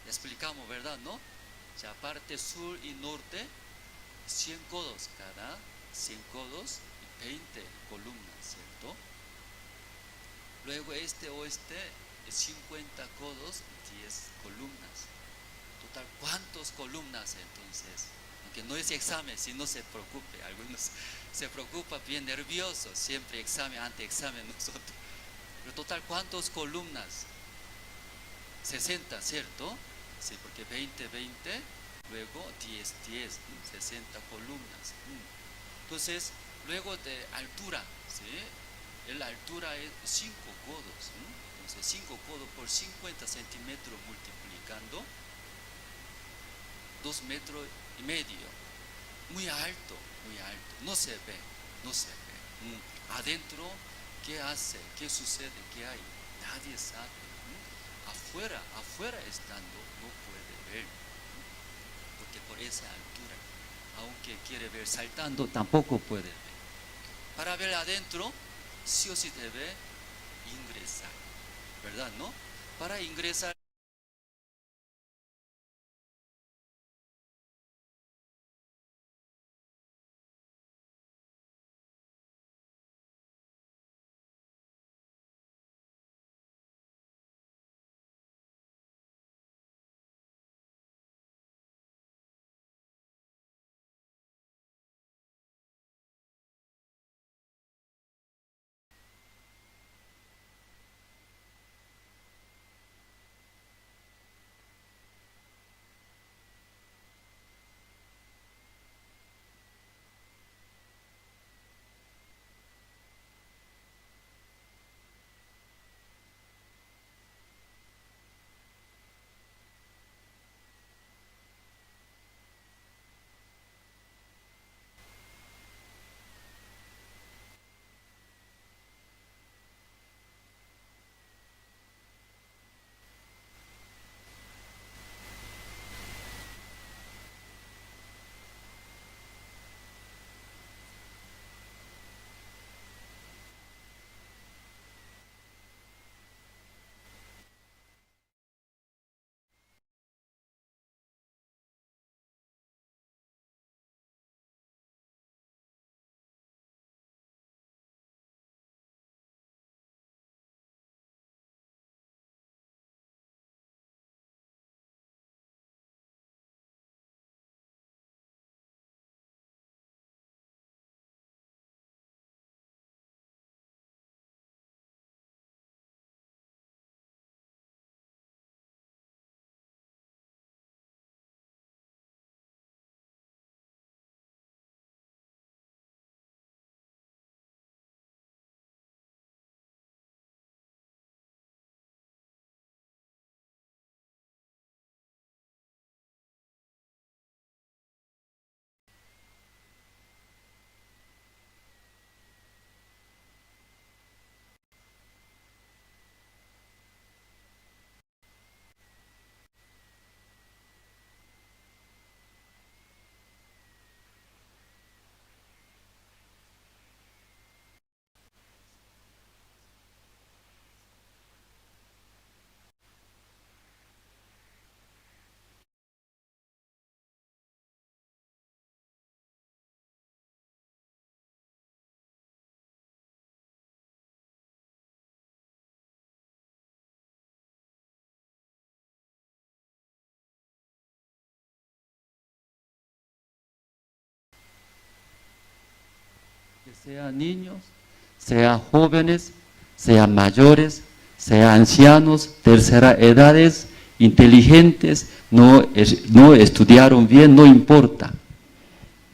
Explicamos, ¿verdad? ¿No? O sea, parte sur y norte, 100 codos, cada 100 codos y 20 columnas, ¿cierto? Luego este oeste, 50 codos y 10 columnas. Total, ¿cuántas columnas entonces? Aunque no es examen, si no se preocupe, algunos se preocupan bien nerviosos, siempre examen, ante examen nosotros. Pero total, ¿cuántas columnas? 60, ¿cierto? Sí, porque 20, luego 10, 60 columnas. Entonces, luego de altura, ¿sí? La altura es 5 codos. Entonces, 5 codos por 50 centímetros multiplicando 2,5 metros. Muy alto, no se ve. Adentro, ¿qué hace? ¿Qué sucede? ¿Qué hay? Nadie sabe. Afuera estando no puede ver, porque por esa altura, aunque quiere ver saltando, tampoco puede ver. Para ver adentro, sí o sí debe ingresar, ¿verdad? ¿No? Para ingresar sean niños, sean jóvenes, sean mayores, sean ancianos, tercera edades, inteligentes, no estudiaron bien, no importa.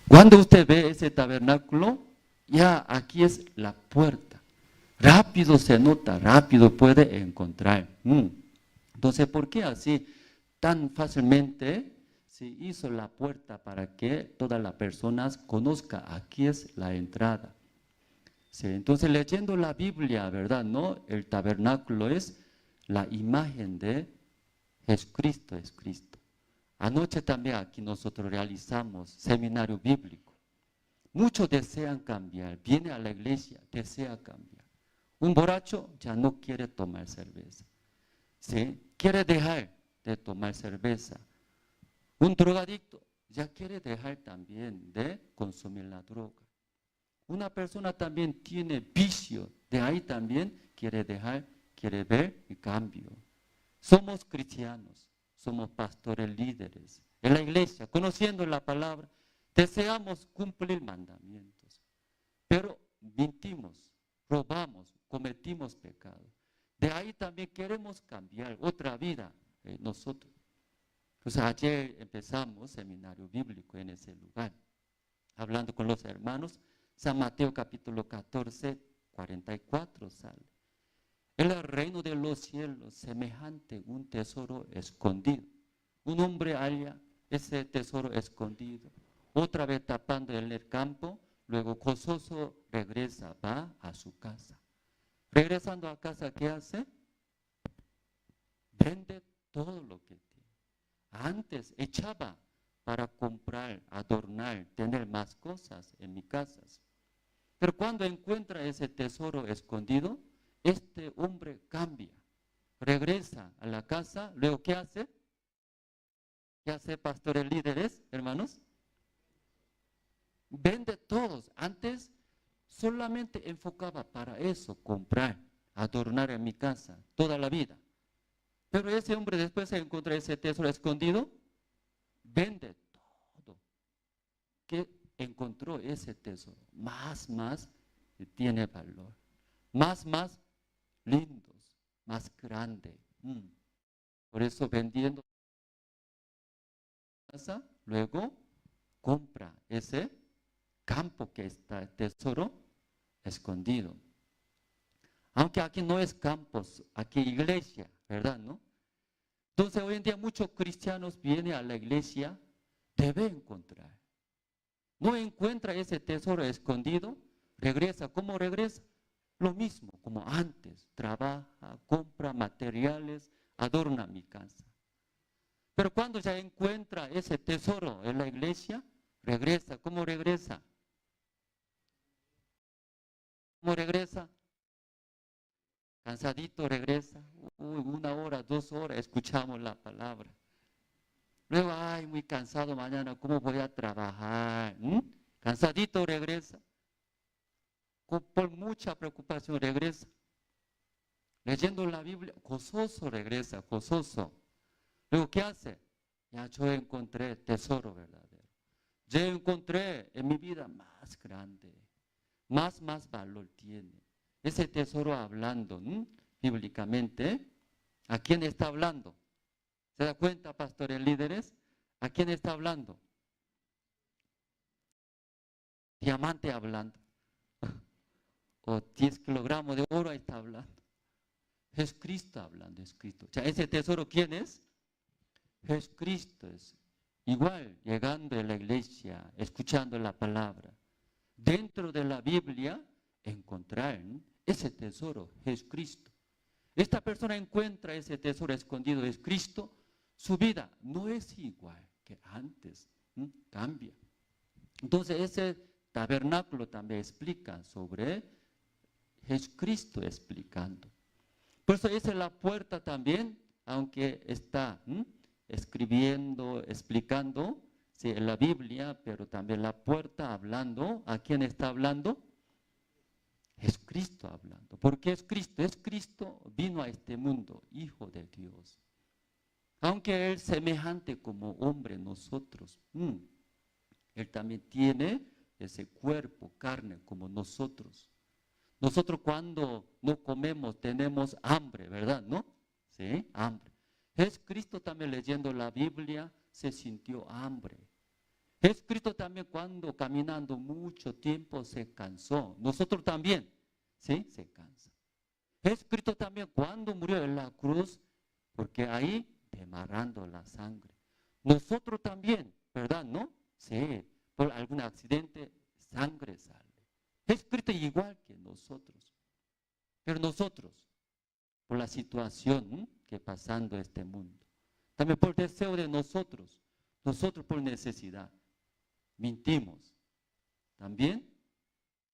Cuando usted ve ese tabernáculo, ya aquí es la puerta. Rápido se nota, rápido puede encontrar. Entonces, ¿por qué así tan fácilmente se hizo la puerta para que todas las personas conozcan? Aquí es la entrada. Sí, entonces, leyendo la Biblia, ¿verdad? ¿No? El tabernáculo es la imagen de Jesucristo, es Cristo. Anoche también aquí nosotros realizamos seminario bíblico. Muchos desean cambiar, viene a la iglesia, desea cambiar. Un borracho ya no quiere tomar cerveza, ¿sí? Quiere dejar de tomar cerveza. Un drogadicto ya quiere dejar también de consumir la droga. Una persona también tiene vicio, de ahí también quiere dejar, quiere ver el cambio. Somos cristianos, somos pastores líderes. En la iglesia, conociendo la palabra, deseamos cumplir mandamientos. Pero mentimos, robamos, cometimos pecado. De ahí también queremos cambiar otra vida nosotros. Entonces ayer empezamos seminario bíblico en ese lugar, hablando con los hermanos. San Mateo capítulo 14, 44 sale. El reino de los cielos semejante a un tesoro escondido. Un hombre halla ese tesoro escondido, otra vez tapando en el campo, luego gozoso regresa, va a su casa. Regresando a casa, ¿qué hace? Vende todo lo que tiene. Antes echaba para comprar, adornar, tener más cosas en mi casa. Pero cuando encuentra ese tesoro escondido, este hombre cambia, regresa a la casa, luego ¿qué hace? ¿Qué hace pastores líderes, hermanos? Vende todos. Antes solamente enfocaba para eso, comprar, adornar en mi casa, toda la vida. Pero ese hombre después de encontrar ese tesoro escondido, vende todo. ¿Qué encontró ese tesoro? Más tiene valor. Más lindos, más grande. Por eso vendiendo casa, luego compra ese campo que está el tesoro escondido. Aunque aquí no es campos, aquí iglesia, ¿verdad? ¿No? Entonces hoy en día muchos cristianos vienen a la iglesia, deben encontrar. No encuentra ese tesoro escondido, regresa. ¿Cómo regresa? Lo mismo como antes, trabaja, compra materiales, adorna mi casa. Pero cuando ya encuentra ese tesoro en la iglesia, regresa. ¿Cómo regresa? ¿Cómo regresa? Cansadito regresa. Una hora, 2 horas escuchamos la palabra. Luego, ay, muy cansado mañana, ¿cómo voy a trabajar? Cansadito regresa. Por mucha preocupación regresa. Leyendo la Biblia, gozoso regresa, gozoso. Luego, ¿qué hace? Ya yo encontré tesoro verdadero. Yo encontré en mi vida más grande, más valor tiene. Ese tesoro hablando, bíblicamente, ¿a quién está hablando? ¿Se da cuenta, pastores líderes? ¿A quién está hablando? Diamante hablando. O 10 kilogramos de oro está hablando. Es Cristo hablando, es Cristo. O sea, ese tesoro, ¿quién es? Es Cristo. Es igual, llegando a la iglesia, escuchando la palabra. Dentro de la Biblia, encontrar ese tesoro, es Cristo. Esta persona encuentra ese tesoro escondido, es Cristo. Su vida no es igual que antes, cambia. Entonces ese tabernáculo también explica sobre Jesucristo explicando. Por eso esa es la puerta también, aunque está escribiendo, explicando en la Biblia, pero también la puerta hablando. ¿A quién está hablando? Es Cristo hablando. ¿Por qué es Cristo? Es Cristo vino a este mundo, Hijo de Dios. Aunque Él semejante como hombre nosotros, Él también tiene ese cuerpo, carne, como nosotros. Nosotros cuando no comemos tenemos hambre, ¿verdad? ¿No? Sí, hambre. Jesucristo también leyendo la Biblia se sintió hambre. Jesucristo también cuando caminando mucho tiempo se cansó. Nosotros también, ¿sí? Se cansa. Jesucristo también cuando murió en la cruz, porque ahí derramando la sangre. Nosotros también, ¿verdad? ¿No? Sí, por algún accidente sangre sale. Jesucristo igual que nosotros. Pero nosotros, por la situación que pasando este mundo, también por deseo de nosotros por necesidad, mentimos, también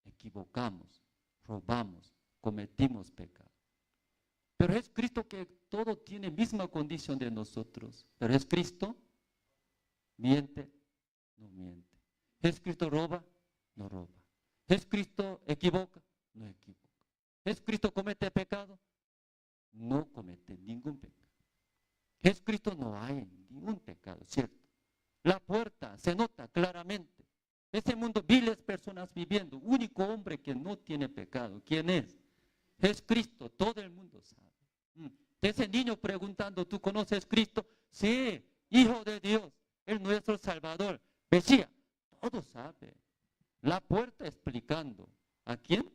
equivocamos, robamos, cometimos pecado. Pero es Cristo que todo tiene misma condición de nosotros. Pero es Cristo, miente, no miente. Es Cristo roba, no roba. Es Cristo equivoca, no equivoca. Es Cristo comete pecado, no comete ningún pecado. Es Cristo no hay ningún pecado, ¿cierto? La puerta se nota claramente. Ese mundo, miles de personas viviendo, único hombre que no tiene pecado. ¿Quién es? Es Cristo, todo el mundo sabe. Ese niño preguntando, ¿tú conoces Cristo? Sí, Hijo de Dios, el nuestro Salvador, Mesías, todo sabe. La puerta explicando, ¿a quién?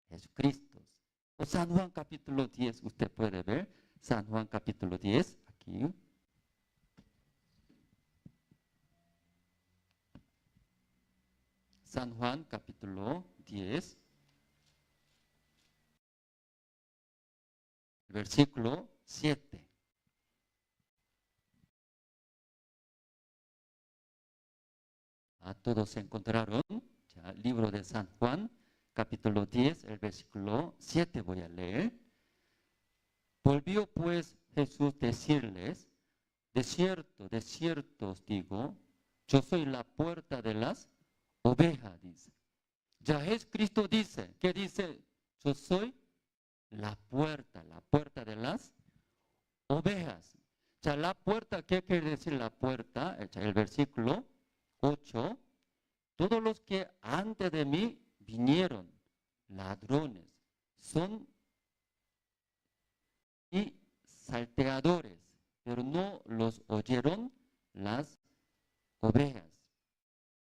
Jesucristo. O San Juan capítulo 10, usted puede ver, San Juan capítulo 10, aquí. San Juan capítulo 10, versículo 7. A todos se encontraron, ya, el libro de San Juan, capítulo 10, el versículo 7 voy a leer. Volvió pues Jesús decirles, de cierto os digo, yo soy la puerta de las ovejas, dice. Ya Jesucristo dice, ¿qué dice? Yo soy la puerta de las ovejas. Ya la puerta, ¿qué quiere decir la puerta? El versículo 8, todos los que antes de mí vinieron, ladrones, son y salteadores, pero no los oyeron las ovejas.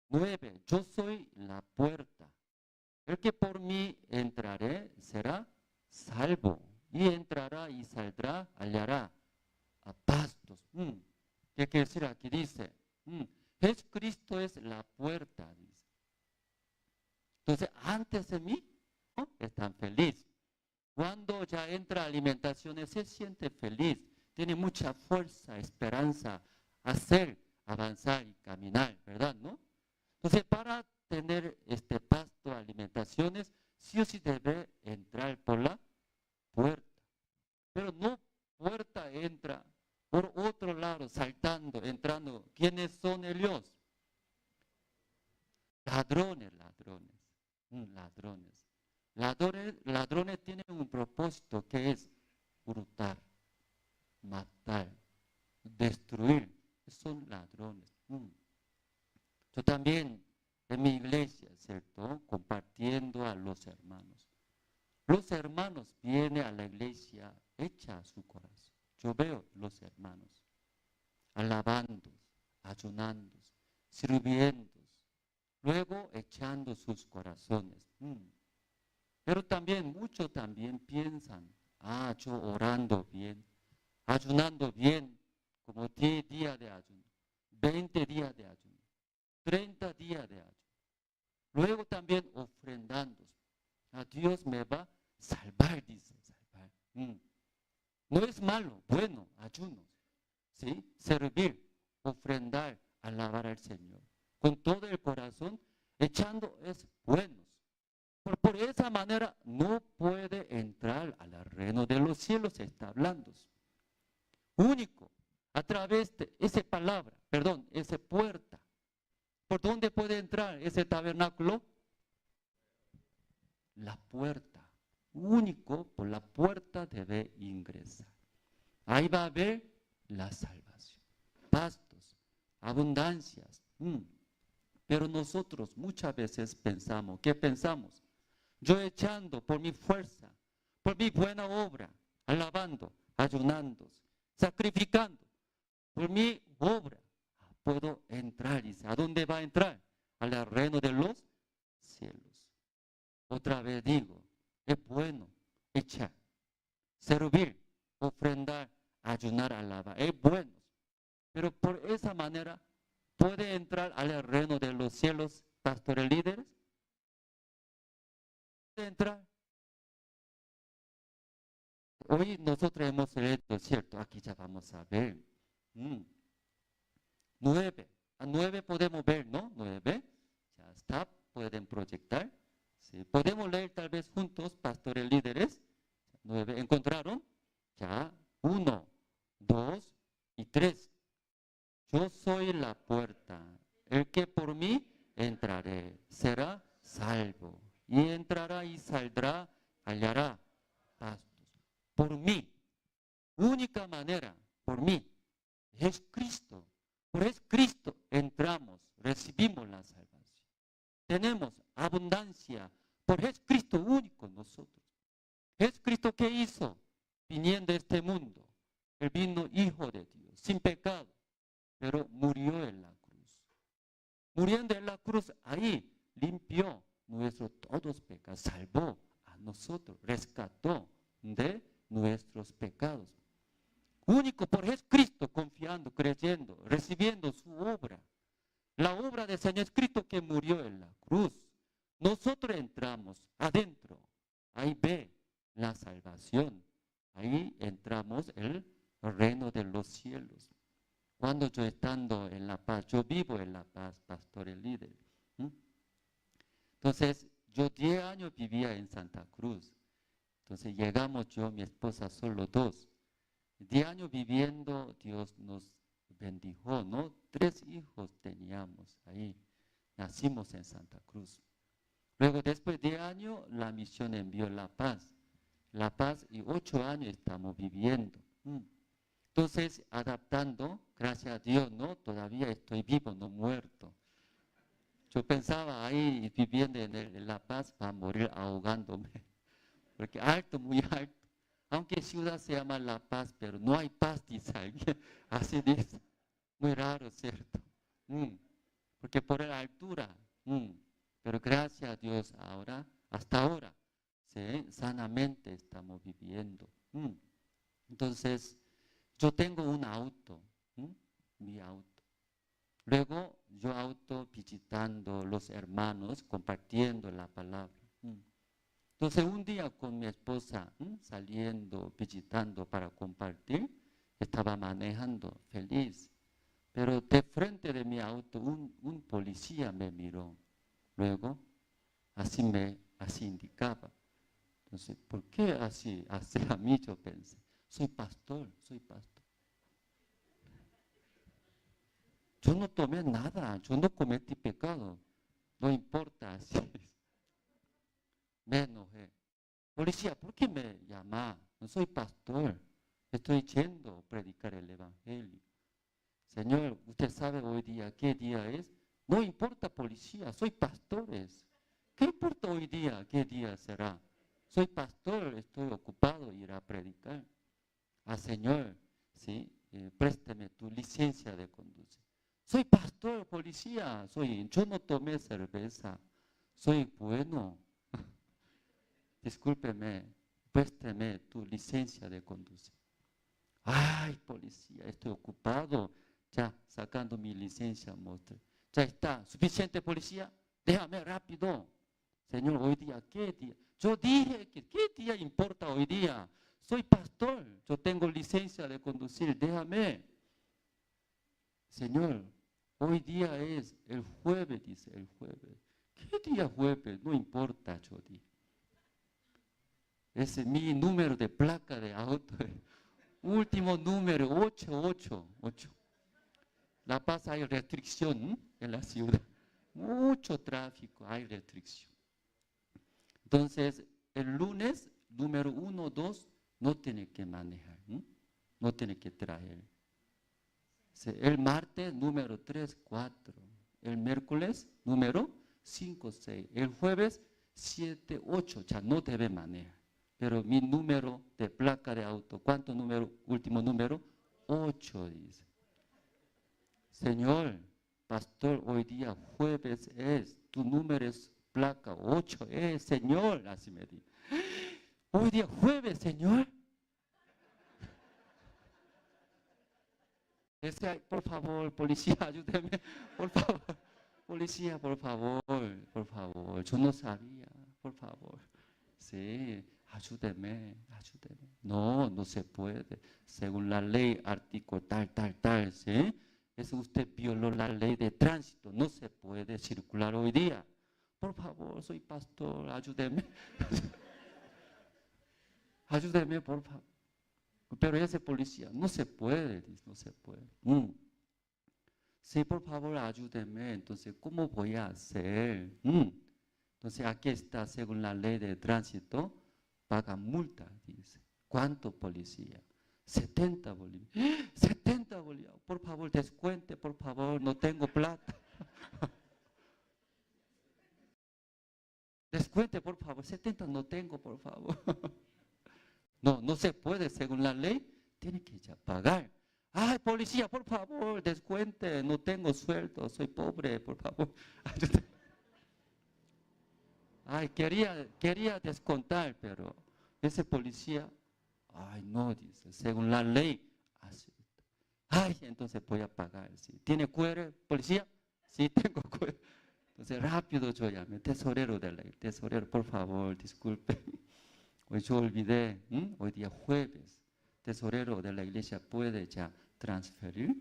9, yo soy la puerta. El que por mí entraré será salvo, y entrará y saldrá, hallará a pastos. ¿Qué quiere decir aquí? Dice, Jesucristo es la puerta, dice. Entonces, antes de mí, ¿no? Están felices. Cuando ya entra alimentación, se siente feliz, tiene mucha fuerza, esperanza, hacer, avanzar y caminar, ¿verdad? ¿No? Entonces, para tener este pasto, alimentaciones, sí o sí debe entrar por la puerta. Pero no puerta entra por otro lado, saltando, entrando. ¿Quiénes son ellos? Ladrones. Ladrones tienen un propósito que es hurtar, matar, destruir. Son ladrones. Yo también en mi iglesia, ¿cierto? Compartiendo a los hermanos. Los hermanos vienen a la iglesia hecha a su corazón. Yo veo los hermanos alabando, ayunando, sirviendo, luego echando sus corazones. Pero también, muchos también piensan, yo orando bien, ayunando bien, como 10 días de ayuno, 20 días de ayuno, 30 días de ayuno. Luego también ofrendando. A Dios me va a salvar, dice, salvar. No es malo, bueno, ayunos, ¿sí? Servir, ofrendar, alabar al Señor. Con todo el corazón, echando es buenos. Por esa manera no puede entrar al reino de los cielos, se está hablando. Único, a través de esa palabra, esa puerta. ¿Por dónde puede entrar ese tabernáculo? La puerta. Único, por la puerta debe ingresar. Ahí va a haber la salvación. Pastos, abundancias. Pero nosotros muchas veces pensamos, ¿qué pensamos? Yo echando por mi fuerza, por mi buena obra, alabando, ayunando, sacrificando, por mi obra, puedo entrar. Dice, ¿a dónde va a entrar? Al reino de los cielos. Otra vez digo, es bueno echar, servir, ofrendar, ayunar, alabar. Es bueno. Pero por esa manera puede entrar al reino de los cielos, pastores líderes. Puede entrar. Hoy nosotros hemos leído, ¿cierto? Aquí ya vamos a ver. 9. A 9 podemos ver, ¿no? 9. Ya está, pueden proyectar. Sí. Podemos leer tal vez juntos, pastores líderes. 9. ¿Encontraron? Ya. 1, 2 y 3. Yo soy la puerta. El que por mí entraré será salvo. Y entrará y saldrá, hallará pastos. Por mí. Única manera, por mí. Es Cristo. Por es Cristo entramos, recibimos la salvación. Tenemos abundancia. Por es Cristo único nosotros. Es Cristo que hizo viniendo a este mundo. Él vino Hijo de Dios, sin pecado, pero murió en la cruz. Muriendo en la cruz, ahí limpió nuestros todos pecados, salvó a nosotros, rescató de nuestros pecados. Único por Jesucristo, confiando, creyendo, recibiendo su obra. La obra del Señor Cristo que murió en la cruz. Nosotros entramos adentro. Ahí ve la salvación. Ahí entramos el reino de los cielos. Cuando yo estando en La Paz, yo vivo en La Paz, pastores líderes. Entonces, yo 10 años vivía en Santa Cruz. Entonces llegamos yo, mi esposa, solo 2. 10 años viviendo, Dios nos bendijo, ¿no? 3 hijos teníamos ahí. Nacimos en Santa Cruz. Luego, después de 10 años, la misión envió La Paz. La Paz y 8 años estamos viviendo. Entonces, adaptando, gracias a Dios, ¿no? Todavía estoy vivo, no muerto. Yo pensaba ahí, viviendo en La Paz, para morir ahogándome. Porque alto, muy alto. Aunque ciudad se llama La Paz, pero no hay paz, dice alguien. Así dice. Muy raro, ¿cierto? Porque por la altura. Pero gracias a Dios ahora, hasta ahora, ¿sí? Sanamente estamos viviendo. Entonces, yo tengo un auto, mi auto. Luego, yo auto visitando los hermanos, compartiendo la palabra. Entonces, un día con mi esposa, saliendo, visitando para compartir, estaba manejando feliz. Pero de frente de mi auto, un policía me miró. Luego, así indicaba. Entonces, ¿por qué así a mí? Yo pensé, soy pastor. Yo no tomé nada, yo no cometí pecado. No importa, así. Me enojé. Policía, ¿por qué me llama? No soy pastor. Estoy yendo a predicar el evangelio. Señor, usted sabe hoy día qué día es. No importa, policía, soy pastor. ¿Qué importa hoy día? ¿Qué día será? Soy pastor, estoy ocupado en ir a predicar. Señor, ¿sí? Présteme tu licencia de conducir. Soy pastor, policía, yo no tomé cerveza, soy bueno. Discúlpeme, présteme tu licencia de conducir. Ay, policía, estoy ocupado. Ya, sacando mi licencia, muestra. Ya está, suficiente, policía. Déjame rápido. Señor, hoy día, ¿qué día? Yo dije que ¿qué día importa hoy día? Soy pastor, yo tengo licencia de conducir, déjame. Señor, hoy día es el jueves, dice el jueves. ¿Qué día jueves? No importa, yo dije. Ese es mi número de placa de auto. Último número, 888. La Paz hay restricción en la ciudad. Mucho tráfico, hay restricción. Entonces, el lunes, número 1, 2, no tiene que manejar, no tiene que traer. El martes, número 3, 4. el miércoles número 5, 6, el jueves 7, 8, ya no debe manejar. Pero mi número de placa de auto, ¿cuánto número? Último número, 8, dice. Señor, pastor, hoy día jueves es, tu número es placa 8, Señor, así me dijo. Hoy día jueves, Señor. Por favor, policía, ayúdeme, por favor. Policía, por favor, yo no sabía, por favor. Sí, ayúdeme. No, no se puede. Según la ley, artículo tal, ¿sí? Eso usted violó la ley de tránsito, no se puede circular hoy día. Por favor, soy pastor, ayúdeme. Ayúdeme, por favor. Pero ese policía, no se puede, dice, no se puede. Sí, por favor, ayúdeme. Entonces, ¿cómo voy a hacer? Entonces, aquí está, según la ley de tránsito, paga multa, dice. ¿Cuánto, policía? 70 bolivianos. 70 bolivianos. Por favor, descuente, por favor, no tengo plata. Descuente, por favor. 70 no tengo, por favor. No, no se puede, según la ley, tiene que ya pagar. Ay, policía, por favor, descuente, no tengo sueldo, soy pobre, por favor. Ay, quería descontar, pero ese policía, ay, no, dice, según la ley, así. Ay, entonces voy a pagar, ¿sí? ¿Tiene QR, policía? Sí, tengo QR. Entonces, rápido yo llamé, tesorero de ley, tesorero, por favor, disculpe. Hoy yo olvidé, hoy día jueves, tesorero de la iglesia puede ya transferir.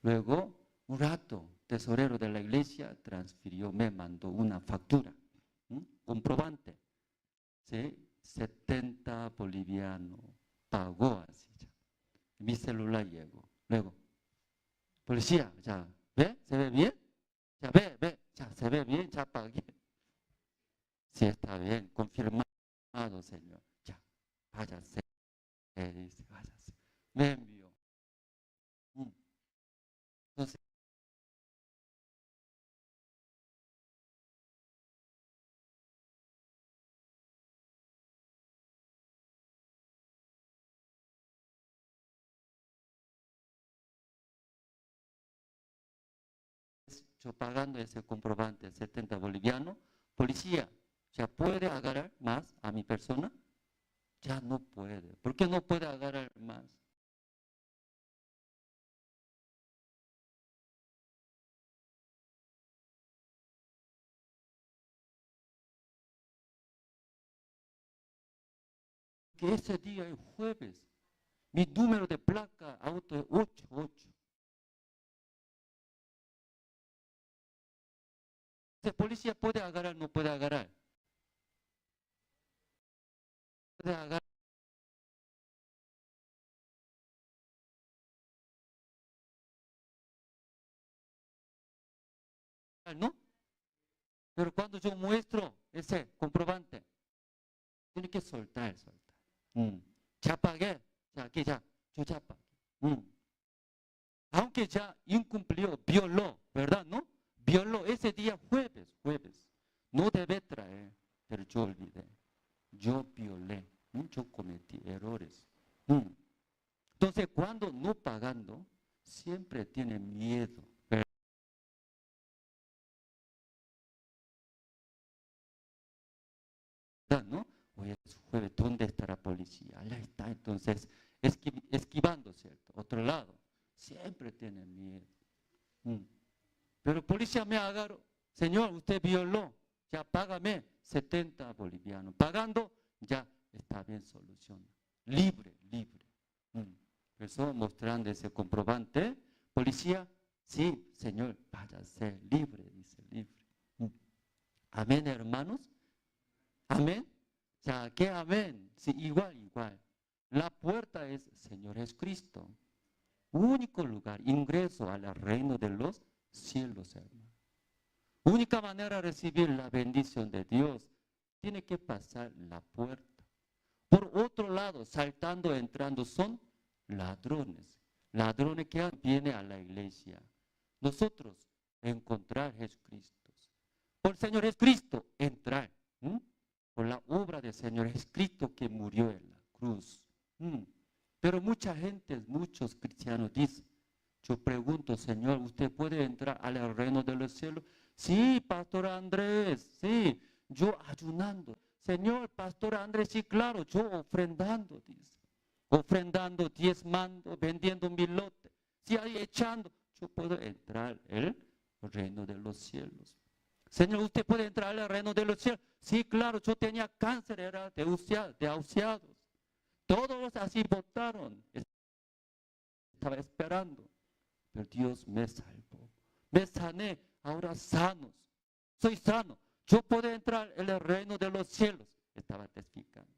Luego, un rato, tesorero de la iglesia transfirió, me mandó una factura, comprobante, ¿sí? 70 bolivianos, pagó así ya. Mi celular llegó. Luego, policía, ya, ¿ve? ¿Se ve bien? Ya, ve, ya, se ve bien, ya pagué. Sí, está bien, confirmado, señor. Ya, váyase, dice, váyase. Me envió. Entonces, yo pagando ese comprobante, 70 bolivianos, policía, ¿ya puede agarrar más a mi persona? Ya no puede. ¿Por qué no puede agarrar más? Que ese día es jueves. Mi número de placa auto es 88. ¿El policía puede agarrar o no puede agarrar? Puede agarrar. ¿No? Pero cuando yo muestro ese comprobante, tiene que soltar. Ya pagué, ya, aquí ya, yo ya pagué. Aunque ya incumplió, violó, ¿verdad? ¿No? Violó ese día jueves. No debe traer, pero yo olvidé. Yo violé, yo cometí errores. Entonces, cuando no pagando, siempre tiene miedo. ¿No? Hoy es jueves, ¿dónde está la policía? Allá está, entonces, esquivando, ¿cierto? Otro lado, siempre tiene miedo. Pero policía me agarró, señor, usted violó, ya págame 70 bolivianos. Pagando, ya está bien solucionado. Libre. Por eso mostrando ese comprobante, policía, sí, señor, váyase libre, dice libre. Amén, hermanos. Amén. Ya, ¿qué amén? Sí, igual. La puerta es Señor Jesucristo. Único lugar, ingreso al reino de los cielos, hermano. Única manera de recibir la bendición de Dios, tiene que pasar la puerta. Por otro lado, saltando, entrando, son ladrones. Ladrones que vienen a la iglesia. Nosotros encontrar Jesucristo. Por el Señor Jesucristo entrar. Por la obra del Señor Jesucristo que murió en la cruz. Pero mucha gente, muchos cristianos dicen, yo pregunto, Señor, ¿usted puede entrar al reino de los cielos? Sí, Pastor Andrés, sí, yo ayunando. Señor, Pastor Andrés, sí, claro, yo ofrendando, dice. Ofrendando, diezmando, vendiendo mi lote. Sí, ahí echando. Yo puedo entrar al reino de los cielos. Señor, ¿usted puede entrar al reino de los cielos? Sí, claro, yo tenía cáncer, era de auseados. Todos así votaron. Estaba esperando. Pero Dios me salvó. Me sané, ahora sanos. Soy sano. Yo puedo entrar en el reino de los cielos. Estaba testificando.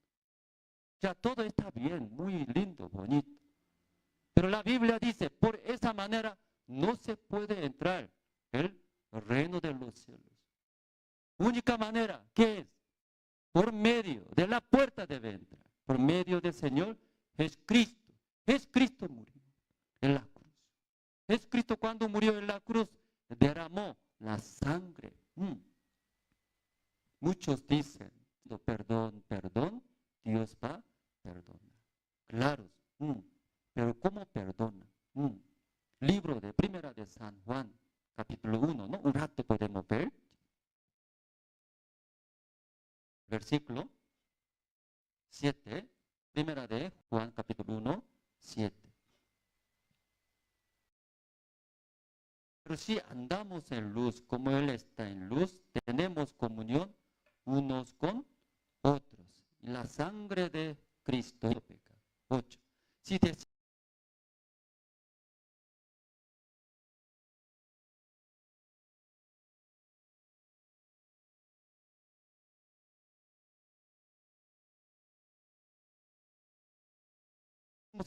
Ya todo está bien, muy lindo, bonito. Pero la Biblia dice, por esa manera no se puede entrar en el reino de los cielos. Única manera, ¿qué es? Por medio de la puerta debe entrar. Por medio del Señor Jesucristo. Jesucristo murió en la cruz. Jesucristo cuando murió en la cruz derramó la sangre. Muchos dicen, perdón, perdón, Dios va a perdonar. Claro, pero ¿cómo perdona? Libro de Primera de San Juan, capítulo 1, ¿no? Un rato podemos ver. Versículo 7, Primera de Juan, capítulo 1, 7. Pero si andamos en luz, como Él está en luz, tenemos comunión unos con otros. Y la sangre de Cristo no peca. 8. Si decimos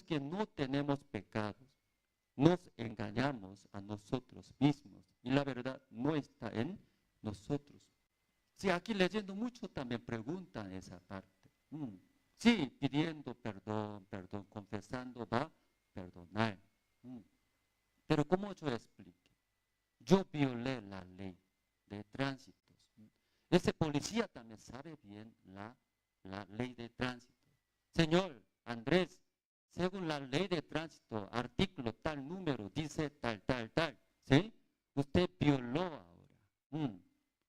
que no tenemos pecados, nos engañamos a nosotros mismos y la verdad no está en nosotros. Sí, aquí leyendo mucho también preguntan esa parte. Sí, pidiendo perdón, confesando va a perdonar. Pero ¿cómo yo explico? Yo violé la ley de tránsito. Ese policía también sabe bien la ley de tránsito. Señor Andrés, según la ley de tránsito, artículo tal número, dice tal, ¿sí? Usted violó ahora.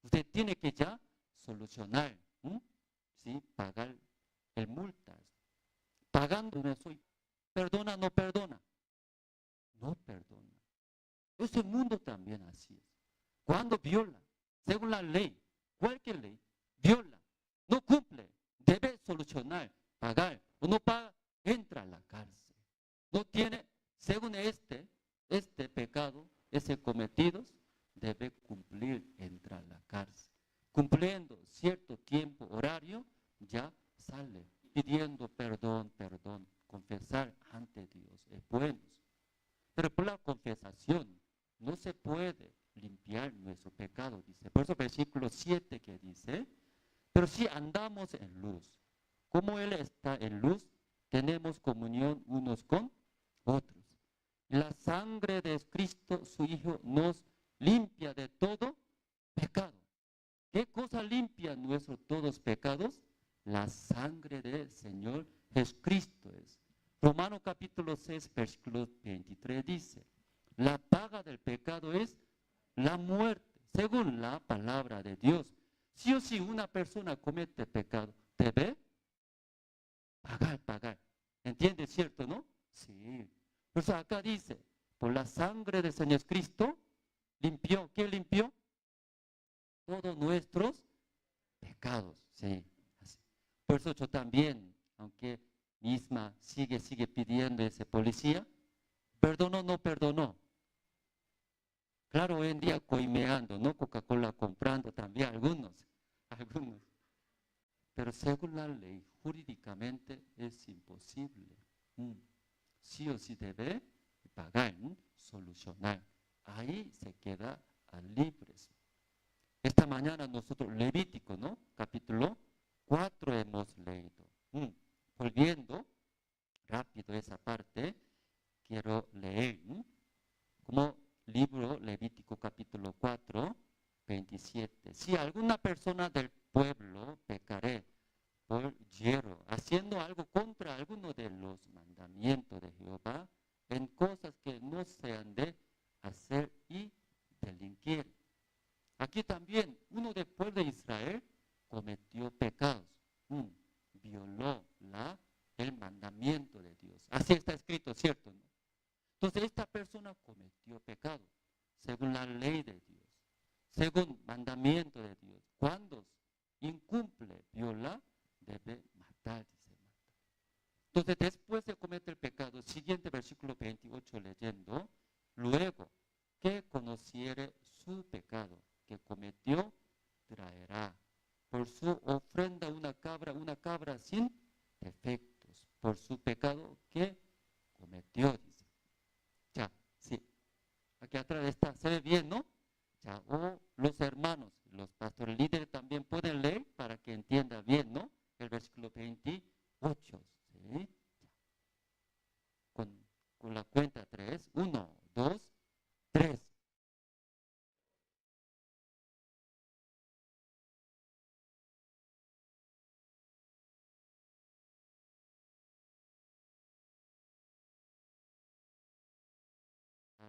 Usted tiene que ya solucionar, ¿sí? Pagar el multas. Pagando eso, perdona, no perdona. No perdona. Ese mundo también así es. Cuando viola, según la ley, cualquier ley, viola, no cumple, debe solucionar, pagar, o no paga, entra a la cárcel. No tiene, según este pecado, ese cometido, debe cumplir, entra a la cárcel. Cumpliendo cierto tiempo, horario, ya sale, pidiendo perdón, confesar ante Dios, es bueno. Pero por la confesación no se puede limpiar nuestro pecado, dice. Por eso versículo 7 que dice, pero si andamos en luz, como Él está en luz, tenemos comunión unos con otros. La sangre de Cristo, su Hijo, nos limpia de todo pecado. ¿Qué cosa limpia nuestros todos pecados? La sangre del Señor Jesucristo es. Romanos capítulo 6, versículo 23 dice, la paga del pecado es la muerte, según la palabra de Dios. Sí o sí una persona comete pecado, debe pagar. ¿Entiendes, cierto, no? Sí. Por eso acá dice, por la sangre del Señor Cristo, limpió. ¿Qué limpió? Todos nuestros pecados. Sí. Así. Por eso yo también, aunque misma sigue pidiendo ese policía, perdonó, no perdonó. Claro, hoy en día coimeando, ¿no? Coca-Cola comprando también algunos. Pero según la ley, jurídicamente es imposible. Sí o sí debe pagar, solucionar. Ahí se queda libres. Esta mañana nosotros, Levítico, ¿no? Capítulo 4 hemos leído. Volviendo rápido esa parte, quiero leer como libro Levítico capítulo 4. 27. Si alguna persona del pueblo pecare por hierro, haciendo algo contra alguno de los mandamientos de Jehová, en cosas que no se han de hacer y delinquir. Aquí también uno del pueblo de Israel cometió pecados, violó el mandamiento de Dios. Así está escrito, ¿cierto? ¿No? Entonces esta persona cometió pecado, según la ley de Dios, según mandamiento de Dios. Cuando incumple, viola, debe matar, dice mata. Entonces después de cometer el pecado, siguiente versículo 28 leyendo, luego que conociere su pecado que cometió, traerá por su ofrenda una cabra sin defectos, por su pecado que cometió, dice. Ya, sí. Aquí atrás está, se ve bien, ¿no? Ya, o los hermanos, los pastores líderes también pueden leer para que entienda bien, ¿no? El versículo 28, ¿sí? Con la cuenta 3, 1, 2, 3.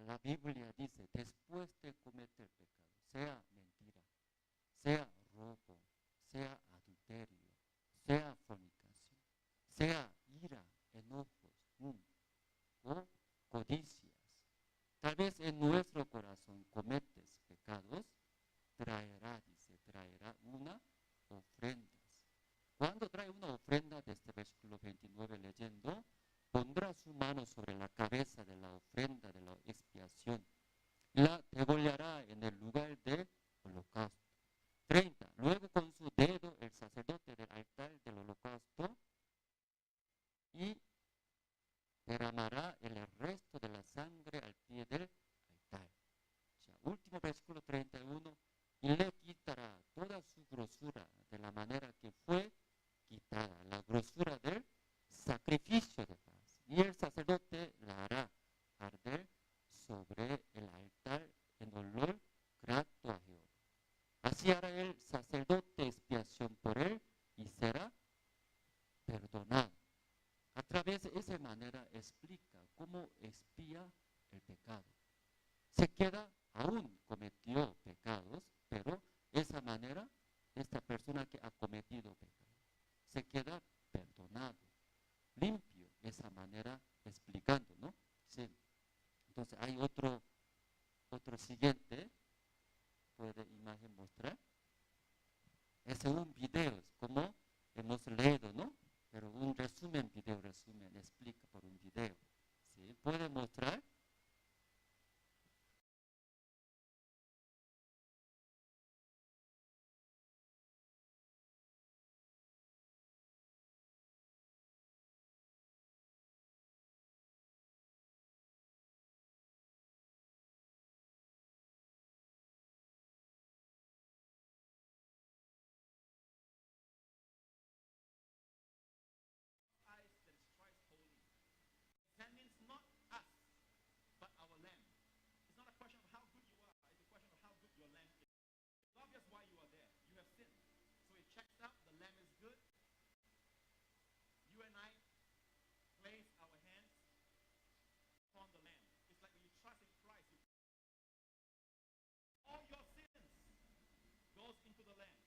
La Biblia dice, después de cometer pecado, sea mentira, sea robo, sea adulterio, sea fornicación, sea ira, enojos, o codicias. Tal vez en nuestro corazón cometes pecados, traerá una ofrenda. Cuando trae una ofrenda, desde versículo 29 leyendo, pondrá su mano sobre la cabeza de la ofrenda de la expiación, la degollará en el lugar del holocausto. 30. Luego con su dedo el sacerdote del altar del holocausto y derramará el resto de la sangre al pie del altar. Ya, último versículo 31. Y le quitará toda su grosura de la manera que fue quitada, la grosura del sacrificio de paz. Y el sacerdote la hará arder sobre el altar en olor grato a Jehová. Así hará el sacerdote expiación por él y será perdonado. A través de esa manera explica cómo expía el pecado. Se queda, aún cometió pecados, pero de esa manera, esta persona que ha cometido pecado, se queda perdonado, limpio, de esa manera explicando, ¿no? Sí. Entonces hay otro siguiente, puede imagen mostrar. Es un video, como hemos leído, ¿no? Pero un resumen, explica por un video. ¿Sí? ¿Puede mostrar? That means not us, but our lamb. It's not a question of how good you are, it's a question of how good your lamb is. It's obvious why you are there. You have sinned. So it checks out, the lamb is good. You and I place our hands upon the lamb. It's like when you trust in Christ, all your sins goes into the lamb.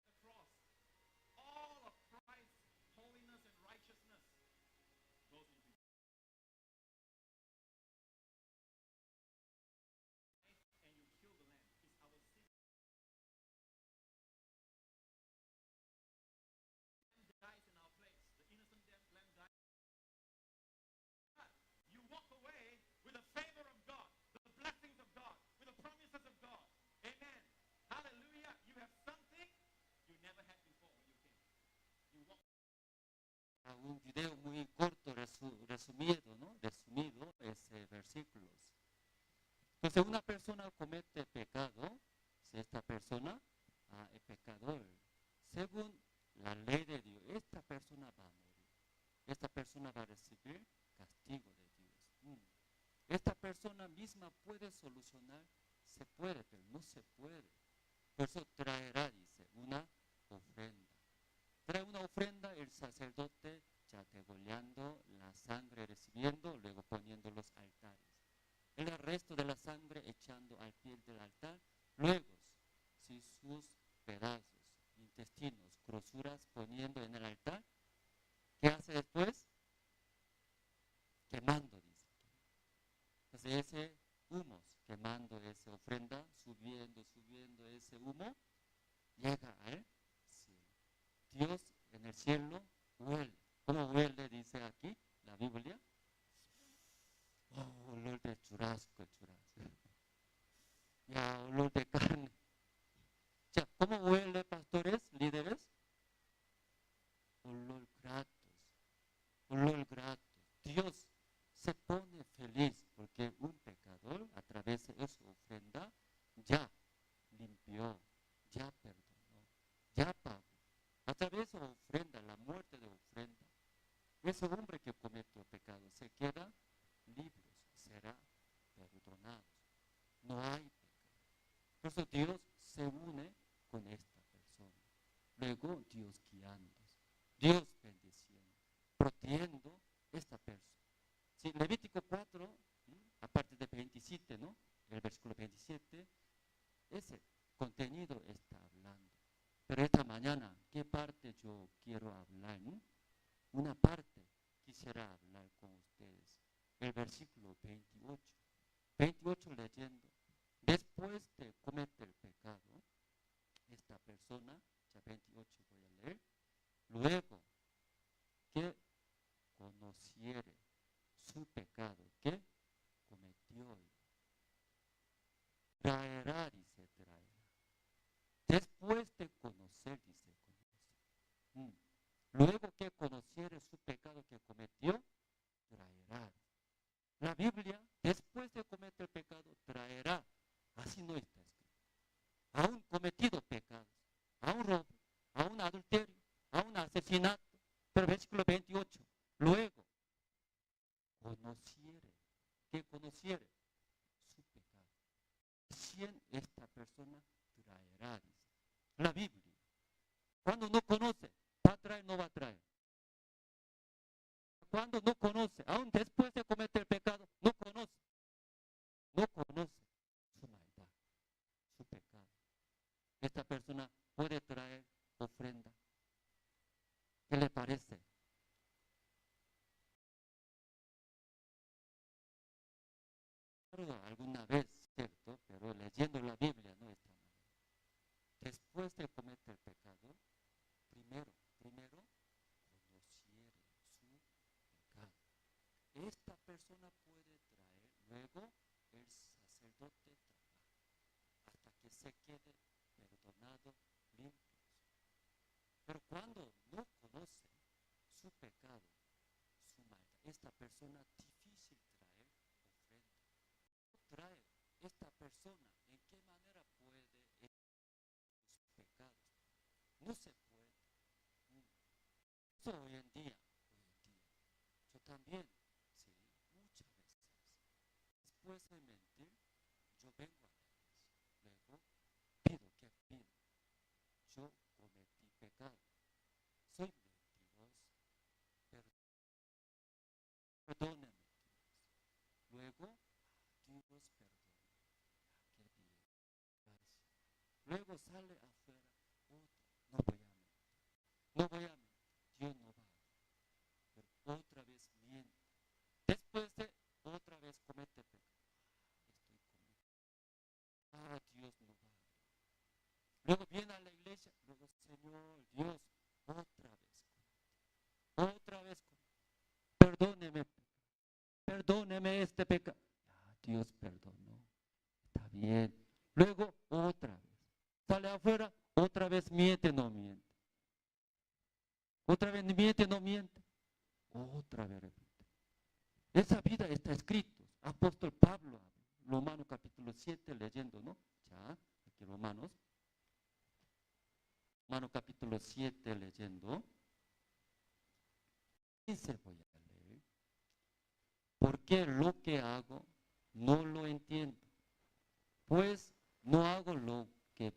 The cross. All of Christ's holiness and righteousness goes into you. And you kill the lamb. It's our sin. The lamb dies in our place. The innocent lamb dies. But you walk away with the favor of God, the blessings of God, with the promises of God. Amen. Hallelujah. You have something you never had before when you came. You walk. Un video muy corto, resumido, ¿no? Resumido, versículos. Entonces, una persona comete pecado, si esta persona es pecador, según la ley de Dios, esta persona va a morir. Esta persona va a recibir castigo de Dios. Esta persona persona misma puede solucionar, se puede, pero no se puede. Por eso traerá, dice, una ofrenda. Trae una ofrenda el sacerdote ya degollando la sangre, recibiendo, luego poniendo los altares. El resto de la sangre echando al pie del altar, luego si sus pedazos, intestinos, grosuras poniendo en el altar, ¿qué hace después? Quemando, dice. Entonces ese humo, quemando esa ofrenda, subiendo ese humo, llega al cielo. Dios en el cielo huele. ¿Cómo huele? Dice aquí la Biblia. Oh, olor de churrasco. Ya, olor de carne. Ya, ¿cómo huele, pastores, líderes? Olor grato. Dios se pone feliz porque un pecador a través de esa ofrenda ya limpió, ya perdonó, ya pagó. A través de ofrenda, la muerte de ofrenda, ese hombre que cometió pecado se queda libre, será perdonado. No hay pecado. Por eso Dios se une con esta persona. Luego Dios guiando, Dios bendiciendo, protegiendo esta persona. Sí, Levítico 4, aparte de 27, ¿no? El versículo 27, ese contenido está hablando. Pero esta mañana, ¿qué parte yo quiero hablar? Una parte quisiera hablar con ustedes. El versículo 28. 28 leyendo. Después de cometer el pecado, esta persona, ya 28 voy a leer, luego que conociere su pecado que cometió, traerá, dice, traerá. Después de conocer, dice, conoce. Luego que conociere su pecado que cometió, traerá. La Biblia, después de cometer el pecado, traerá. Así no está escrito. Aún cometido pecados, a un robo, a un adulterio, a un asesinato. Pero versículo 28, luego conociere, que conociere su pecado. Recién esta persona traerá, dice. La Biblia, cuando no conoce, ¿va a traer o no va a traer? Cuando no conoce, aún después de cometer el pecado, no conoce su maldad, su pecado. Esta persona puede traer ofrenda. ¿Qué le parece? Alguna vez, cierto, pero leyendo la Biblia no está mal. Después de cometer el pecado, primero, conociere su pecado. Esta persona puede traer, luego el sacerdote trabaja hasta que se quede perdonado, limpio. Pero cuando no conoce su pecado, su maldad, esta persona difícil traer ofrenda. Trae esta persona, ¿en qué manera puede sus pecados? No se puede. Eso hoy en día, yo también, sí, muchas veces. Después de mentir, yo vengo a la iglesia. Luego pido, ¿qué pido? Yo cometí pecado. Soy mentiroso. Perdóneme, Dios. Luego, Dios perdona. Qué bien. Gracias. Luego sale afuera otra. No voy a mentir. Dios no va a mentir. Pero otra vez miente. Después de otra vez comete pecado. Estoy conmigo. Dios no va a mentir. Luego viene a la iglesia. Luego, Señor, Dios, otra vez comete. Perdóneme este pecado. Dios perdonó. Está bien. Luego otra vez. Sale afuera, otra vez miente, no miente. Otra vez miente, no miente. Otra vez repite. Esa vida está escrito. Apóstol Pablo, Romanos capítulo 7, leyendo, ¿no? Ya, aquí Romanos capítulo 7, leyendo. Dice, voy a leer. Porque lo que hago no lo entiendo. Pues no hago lo que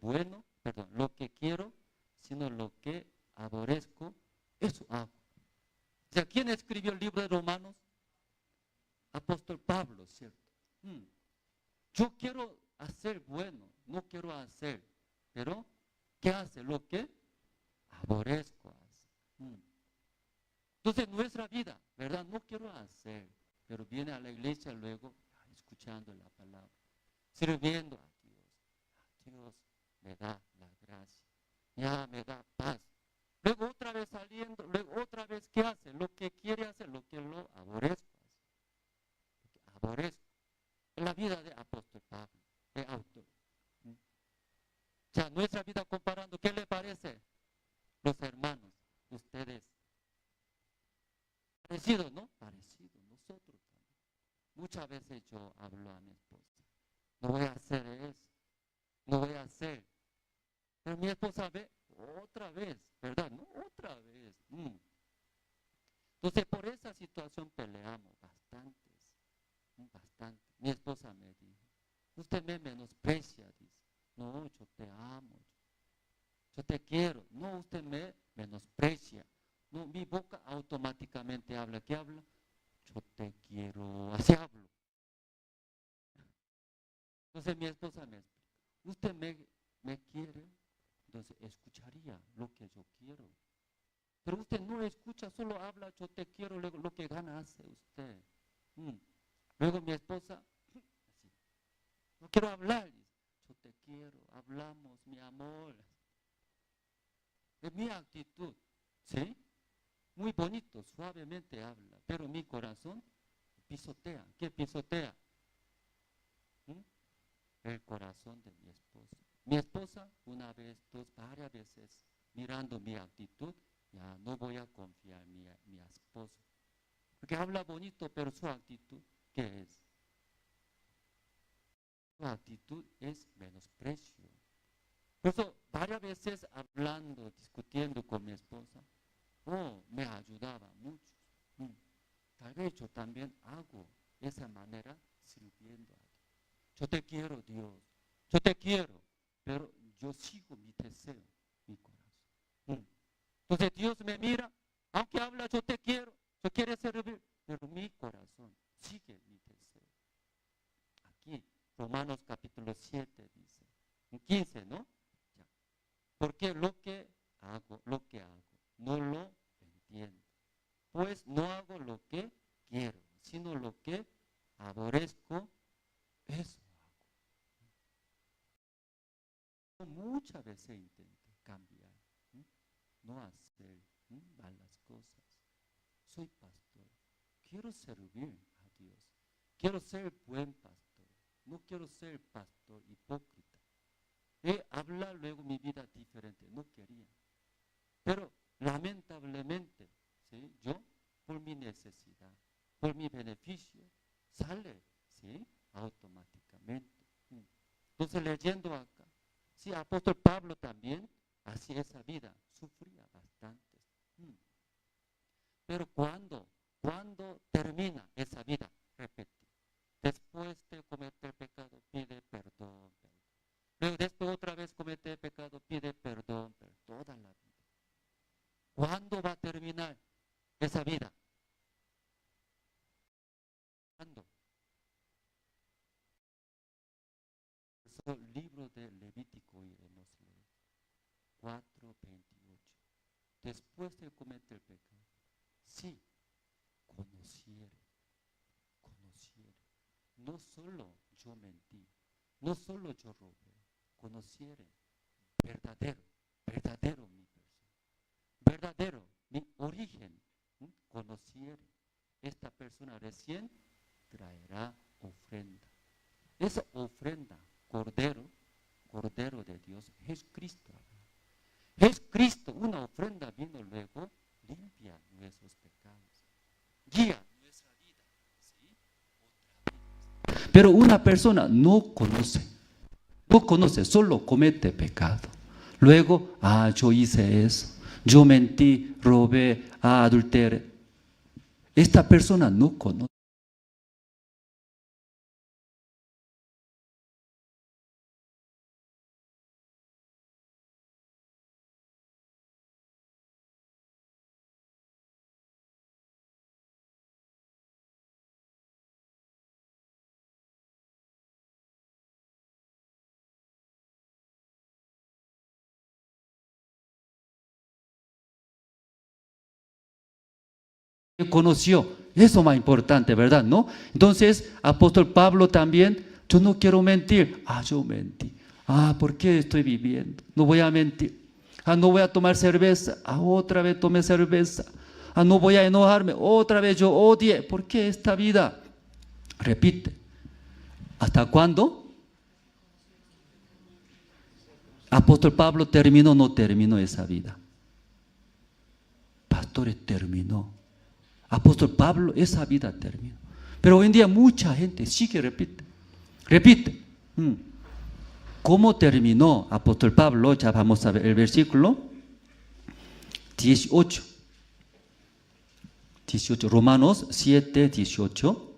lo que quiero, sino lo que aborrezco, eso hago. O sea, ¿quién escribió el libro de Romanos? Apóstol Pablo, ¿cierto? Yo quiero hacer bueno, no quiero hacer, pero ¿qué hace? Lo que aborrezco hace. Entonces nuestra vida, ¿verdad? No quiero hacer, pero viene a la iglesia luego escuchando la palabra, sirviendo a Dios. Dios me da la gracia, ya me da paz. Luego otra vez saliendo, luego otra vez ¿qué hace? Lo que quiere hacer, lo que lo aborrezco. Aborrezco. En la vida de apóstol Pablo, de autor. O sea, nuestra vida comparando, ¿qué le parece? Los hermanos, ustedes. Parecido, ¿no? Parecido, nosotros también. Muchas veces yo hablo a mi esposa, no voy a hacer eso, no voy a hacer. Pero mi esposa ve otra vez, ¿verdad? No, otra vez. Entonces, por esa situación peleamos bastante. Mi esposa me dijo, usted me menosprecia, dice. No, yo te amo, yo te quiero. No, usted me menosprecia. No, mi boca automáticamente habla. ¿Qué habla? Yo te quiero, así hablo. Entonces mi esposa me explica, usted me quiere, entonces escucharía lo que yo quiero. Pero usted no escucha, solo habla, yo te quiero, luego lo que gana hace usted. Luego mi esposa, así, no quiero hablar, dice, yo te quiero, hablamos, mi amor. Es mi actitud, ¿sí? Muy bonito, suavemente habla, pero mi corazón pisotea. ¿Qué pisotea? El corazón de mi esposa. Mi esposa, una vez, dos, varias veces, mirando mi actitud, ya no voy a confiar en mi esposo. Porque habla bonito, pero su actitud, ¿qué es? Su actitud es menosprecio. Por eso, varias veces hablando, discutiendo con mi esposa, me ayudaba mucho. Tal vez yo también hago esa manera sirviendo a Dios. Yo te quiero, Dios. Yo te quiero, pero yo sigo mi deseo, mi corazón. Entonces Dios me mira, aunque habla yo te quiero, yo quiero servir, pero mi corazón sigue mi deseo. Aquí, Romanos capítulo 7 dice, en 15, ¿no? Ya. Porque lo que hago, no lo entiendo. Pues no hago lo que quiero, sino lo que aborrezco, eso hago. Muchas veces intento cambiar, no hacer malas cosas. Soy pastor, quiero servir a Dios, quiero ser buen pastor, no quiero ser pastor hipócrita. Hablar luego mi vida diferente, no quería. Pero lamentablemente, ¿sí? Yo, por mi necesidad, por mi beneficio, sale, ¿sí? Automáticamente. Entonces, leyendo acá, sí, apóstol Pablo también hacía esa vida, sufría bastante. Pero cuando termina esa vida, repite, después de cometer pecado, pide perdón. Luego después otra vez comete pecado, pide perdón, toda la vida. ¿Cuándo va a terminar esa vida? ¿Cuándo? El libro de Levítico iremos a leer, 4:28. Después de cometer pecado, sí, conociere. No solo yo mentí, no solo yo robé, conociere, verdadero mi persona, verdadero mi origen, conociere. Esta persona recién traerá ofrenda. Esa ofrenda, cordero de Dios, es Cristo. Es Cristo, una ofrenda vino luego, limpia nuestros pecados, guía nuestra vida, ¿sí? Otra vez. Pero una persona no conoce, solo comete pecado. Luego, yo hice eso, yo mentí, robé, adulteré. Esta persona no conoce. conoció. Eso es más importante, ¿verdad? ¿No? Entonces, apóstol Pablo también, yo no quiero mentir. Yo mentí. ¿Por qué estoy viviendo? No voy a mentir. No voy a tomar cerveza. Otra vez tomé cerveza. No voy a enojarme. Otra vez yo odié. ¿Por qué esta vida? Repite. ¿Hasta cuándo? Apóstol Pablo terminó o no terminó esa vida. Pastores, terminó. Apóstol Pablo, esa vida terminó. Pero hoy en día mucha gente sigue, repite. Repite. ¿Cómo terminó apóstol Pablo? Ya vamos a ver el versículo 18. Romanos 7, 18.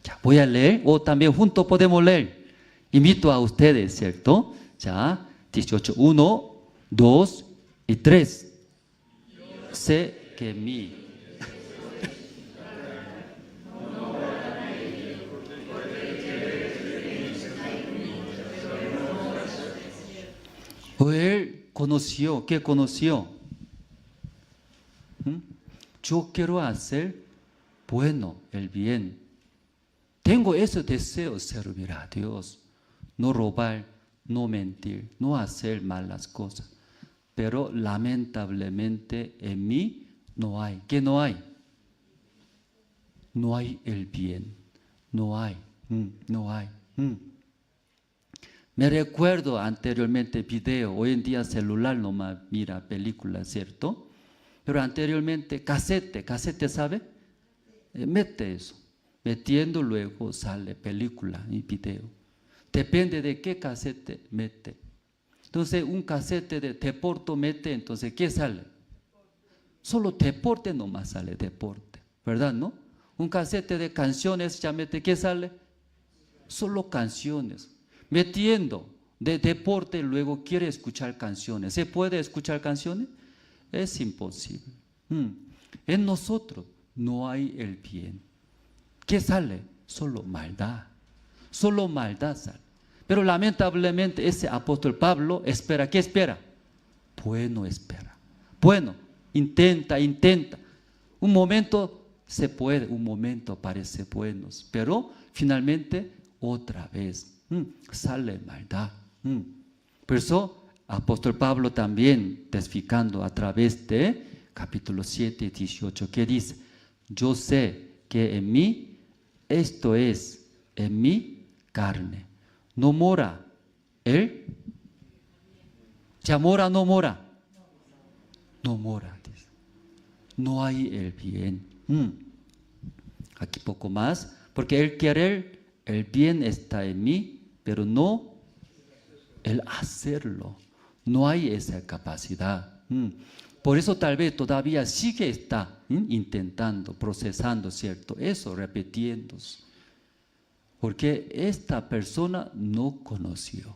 Ya voy a leer, o también juntos podemos leer. Invito a ustedes, ¿cierto? Ya, 18, 1, 2 y 3. Sé que mi él conoció, ¿qué conoció? Yo quiero hacer bueno, el bien. Tengo ese deseo, servir a Dios. No robar, no mentir, no hacer malas cosas. Pero lamentablemente en mí no hay. ¿Qué no hay? No hay el bien. No hay. No hay. Me recuerdo anteriormente video, hoy en día celular nomás mira películas, ¿cierto? Pero anteriormente casete, ¿sabe? Mete eso. Metiendo luego sale película y video. Depende de qué casete mete. Entonces un casete de deporte mete, entonces ¿qué sale? Solo deporte nomás sale, deporte, ¿verdad? ¿No? Un casete de canciones ya mete, ¿qué sale? Solo canciones. Metiendo de deporte, luego quiere escuchar canciones. ¿Se puede escuchar canciones? Es imposible. En nosotros no hay el bien. ¿Qué sale? Solo maldad. Solo maldad sale. Pero lamentablemente ese apóstol Pablo espera. ¿Qué espera? Bueno espera. Bueno, intenta. Un momento se puede, un momento parece bueno, pero finalmente otra vez sale maldad. Por eso apóstol Pablo también testificando a través de capítulo 7, 18, que dice: yo sé que en mí, esto es, en mi carne, no mora él. ¿Ya mora o no mora? No mora, dice. No hay el bien. Aquí poco más, porque el querer, el bien está en mí, pero no el hacerlo. No hay esa capacidad. Por eso tal vez todavía está intentando, procesando, ¿cierto? Eso, repitiéndose. Porque esta persona no conoció.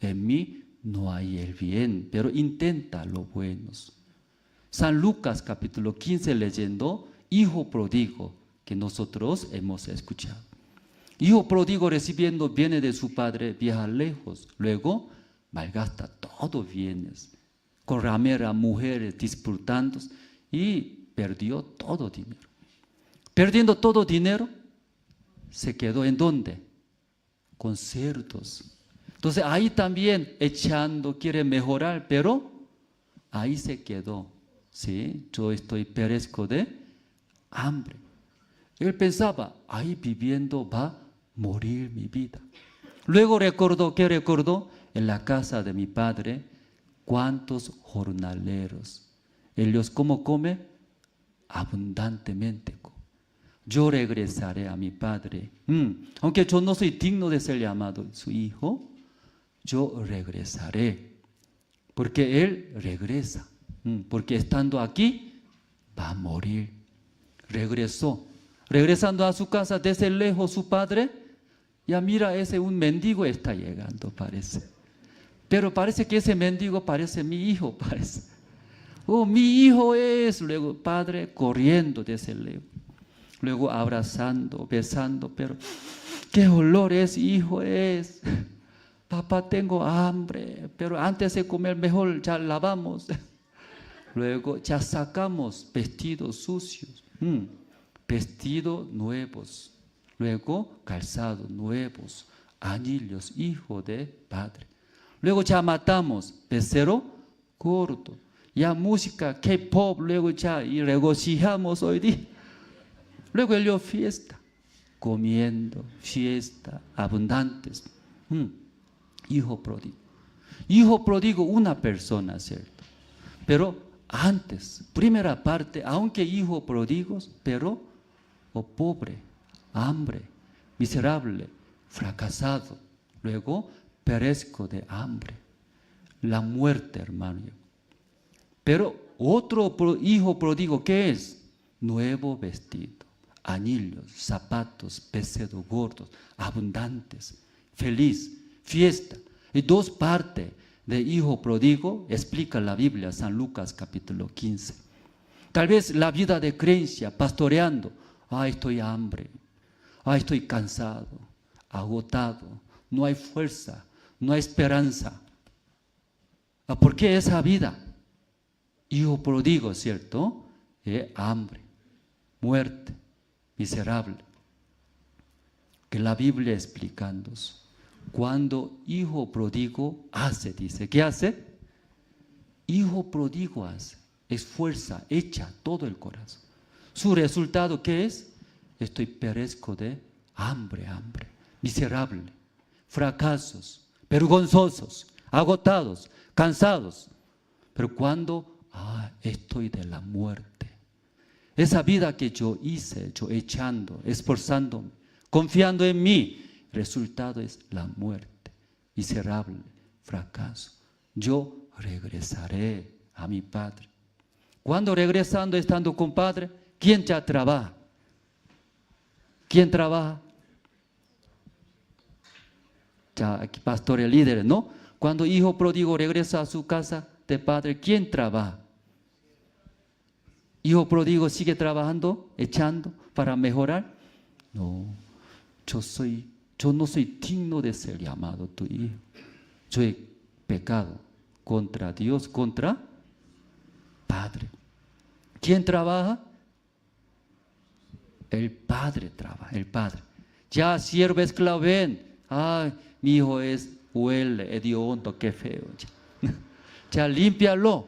En mí no hay el bien, pero intenta lo bueno. San Lucas capítulo 15 leyendo, hijo pródigo, que nosotros hemos escuchado. Hijo pródigo recibiendo bienes de su padre viaja lejos, luego malgasta todo bienes, con rameras, mujeres, disputando y perdió todo dinero. Perdiendo todo dinero, se quedó ¿en dónde? Con cerdos. Entonces ahí también echando, quiere mejorar, pero ahí se quedó. ¿Sí? Yo perezco de hambre. Él pensaba, ahí viviendo va a morir mi vida. Luego recordó, ¿qué recordó? En la casa de mi padre, ¿cuántos jornaleros? Ellos, ¿cómo comen? Abundantemente. Yo regresaré a mi padre. Aunque yo no soy digno de ser llamado su hijo, yo regresaré. Porque él regresa. Porque estando aquí, va a morir. Regresó. Regresando a su casa desde lejos su padre, ya mira, un mendigo está llegando, parece. Pero parece que ese mendigo parece mi hijo, parece. Oh, mi hijo es. Luego padre corriendo desde lejos. Luego abrazando, besando, pero qué olor es, hijo es. Papá, tengo hambre, pero antes de comer mejor ya lavamos. Luego ya sacamos vestidos sucios, vestidos nuevos. Luego calzados nuevos, anillos, hijo de padre. Luego ya matamos becerro gordo. Ya música K-pop, luego ya y regocijamos hoy día. Luego ello fiesta, comiendo, fiesta, abundantes. Hijo pródigo. Hijo pródigo, una persona, ¿cierto? Pero antes, primera parte, aunque hijo pródigos, pero pobre, hambre, miserable, fracasado. Luego perezco de hambre. La muerte, hermano. Pero otro hijo pródigo, ¿qué es? Nuevo vestido, anillos, zapatos, vestidos gordos, abundantes, feliz, fiesta. Y dos partes de hijo pródigo explica la Biblia, San Lucas capítulo 15. Tal vez la vida de creencia, pastoreando, estoy hambre, estoy cansado, agotado, no hay fuerza, no hay esperanza. ¿Por qué esa vida? Hijo pródigo, ¿cierto? Hambre, muerte, miserable. Que la Biblia explicando. Cuando hijo pródigo hace, dice, ¿qué hace? Hijo pródigo hace, esfuerza, echa todo el corazón. Su resultado, ¿qué es? Perezco de hambre, miserable, fracasos, vergonzosos, agotados, cansados. Pero cuando estoy de la muerte, esa vida que yo hice, yo echando, esforzándome, confiando en mí, resultado es la muerte, miserable, fracaso. Yo regresaré a mi Padre. Cuando regresando, estando con Padre, ¿quién ya trabaja? ¿Quién trabaja? Ya aquí pastores líderes, ¿no? Cuando hijo pródigo regresa a su casa de padre, ¿quién trabaja? ¿Hijo pródigo sigue trabajando, echando para mejorar? No, yo no soy digno de ser llamado tu hijo. Yo he pecado contra Dios, contra Padre. ¿Quién trabaja? El Padre trabaja, el Padre. Ya siervo esclavo, ven. Mi hijo huele, hediondo, qué feo. Ya límpialo,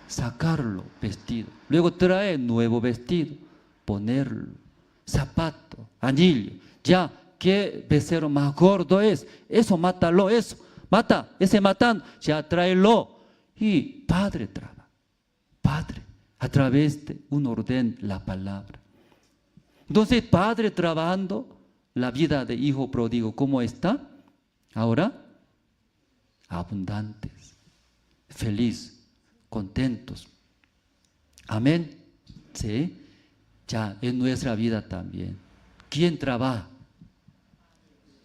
sacarlo vestido. Luego trae nuevo vestido, ponerlo, zapato, anillo. Ya, ¿qué becerro más gordo es? Eso, mátalo, eso. Mata, ese matando, ya tráelo. Y Padre trabaja, Padre, a través de un orden, la palabra. Entonces, Padre trabajando, la vida de hijo pródigo, ¿cómo está? Ahora, abundantes, feliz, contentos. Amén. Sí, ya en nuestra vida también. ¿Quién trabaja?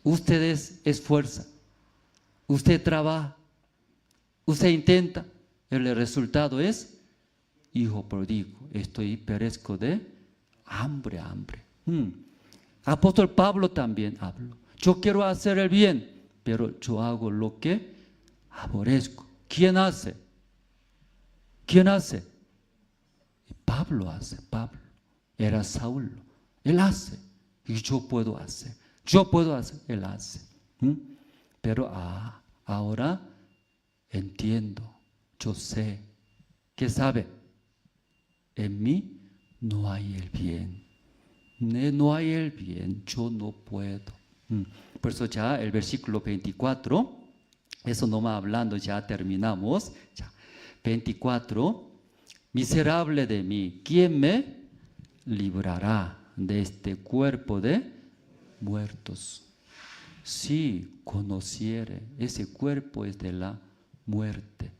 Ustedes esfuerzan, usted trabaja, usted intenta, el resultado es hijo pródigo. Perezco de hambre. Apóstol Pablo también habló. Yo quiero hacer el bien, pero yo hago lo que aborrezco. ¿Quién hace? ¿Quién hace? Pablo hace, Pablo. Era Saulo. Él hace. Y yo puedo hacer. Él hace. Pero ahora entiendo. Yo sé. ¿Qué sabe? En mí no hay el bien. No hay el bien. Yo no puedo. Por eso ya el versículo 24, eso nomás hablando, ya terminamos. Ya. 24, miserable de mí, ¿quién me librará de este cuerpo de muertos? Si conociere, ese cuerpo es de la muerte.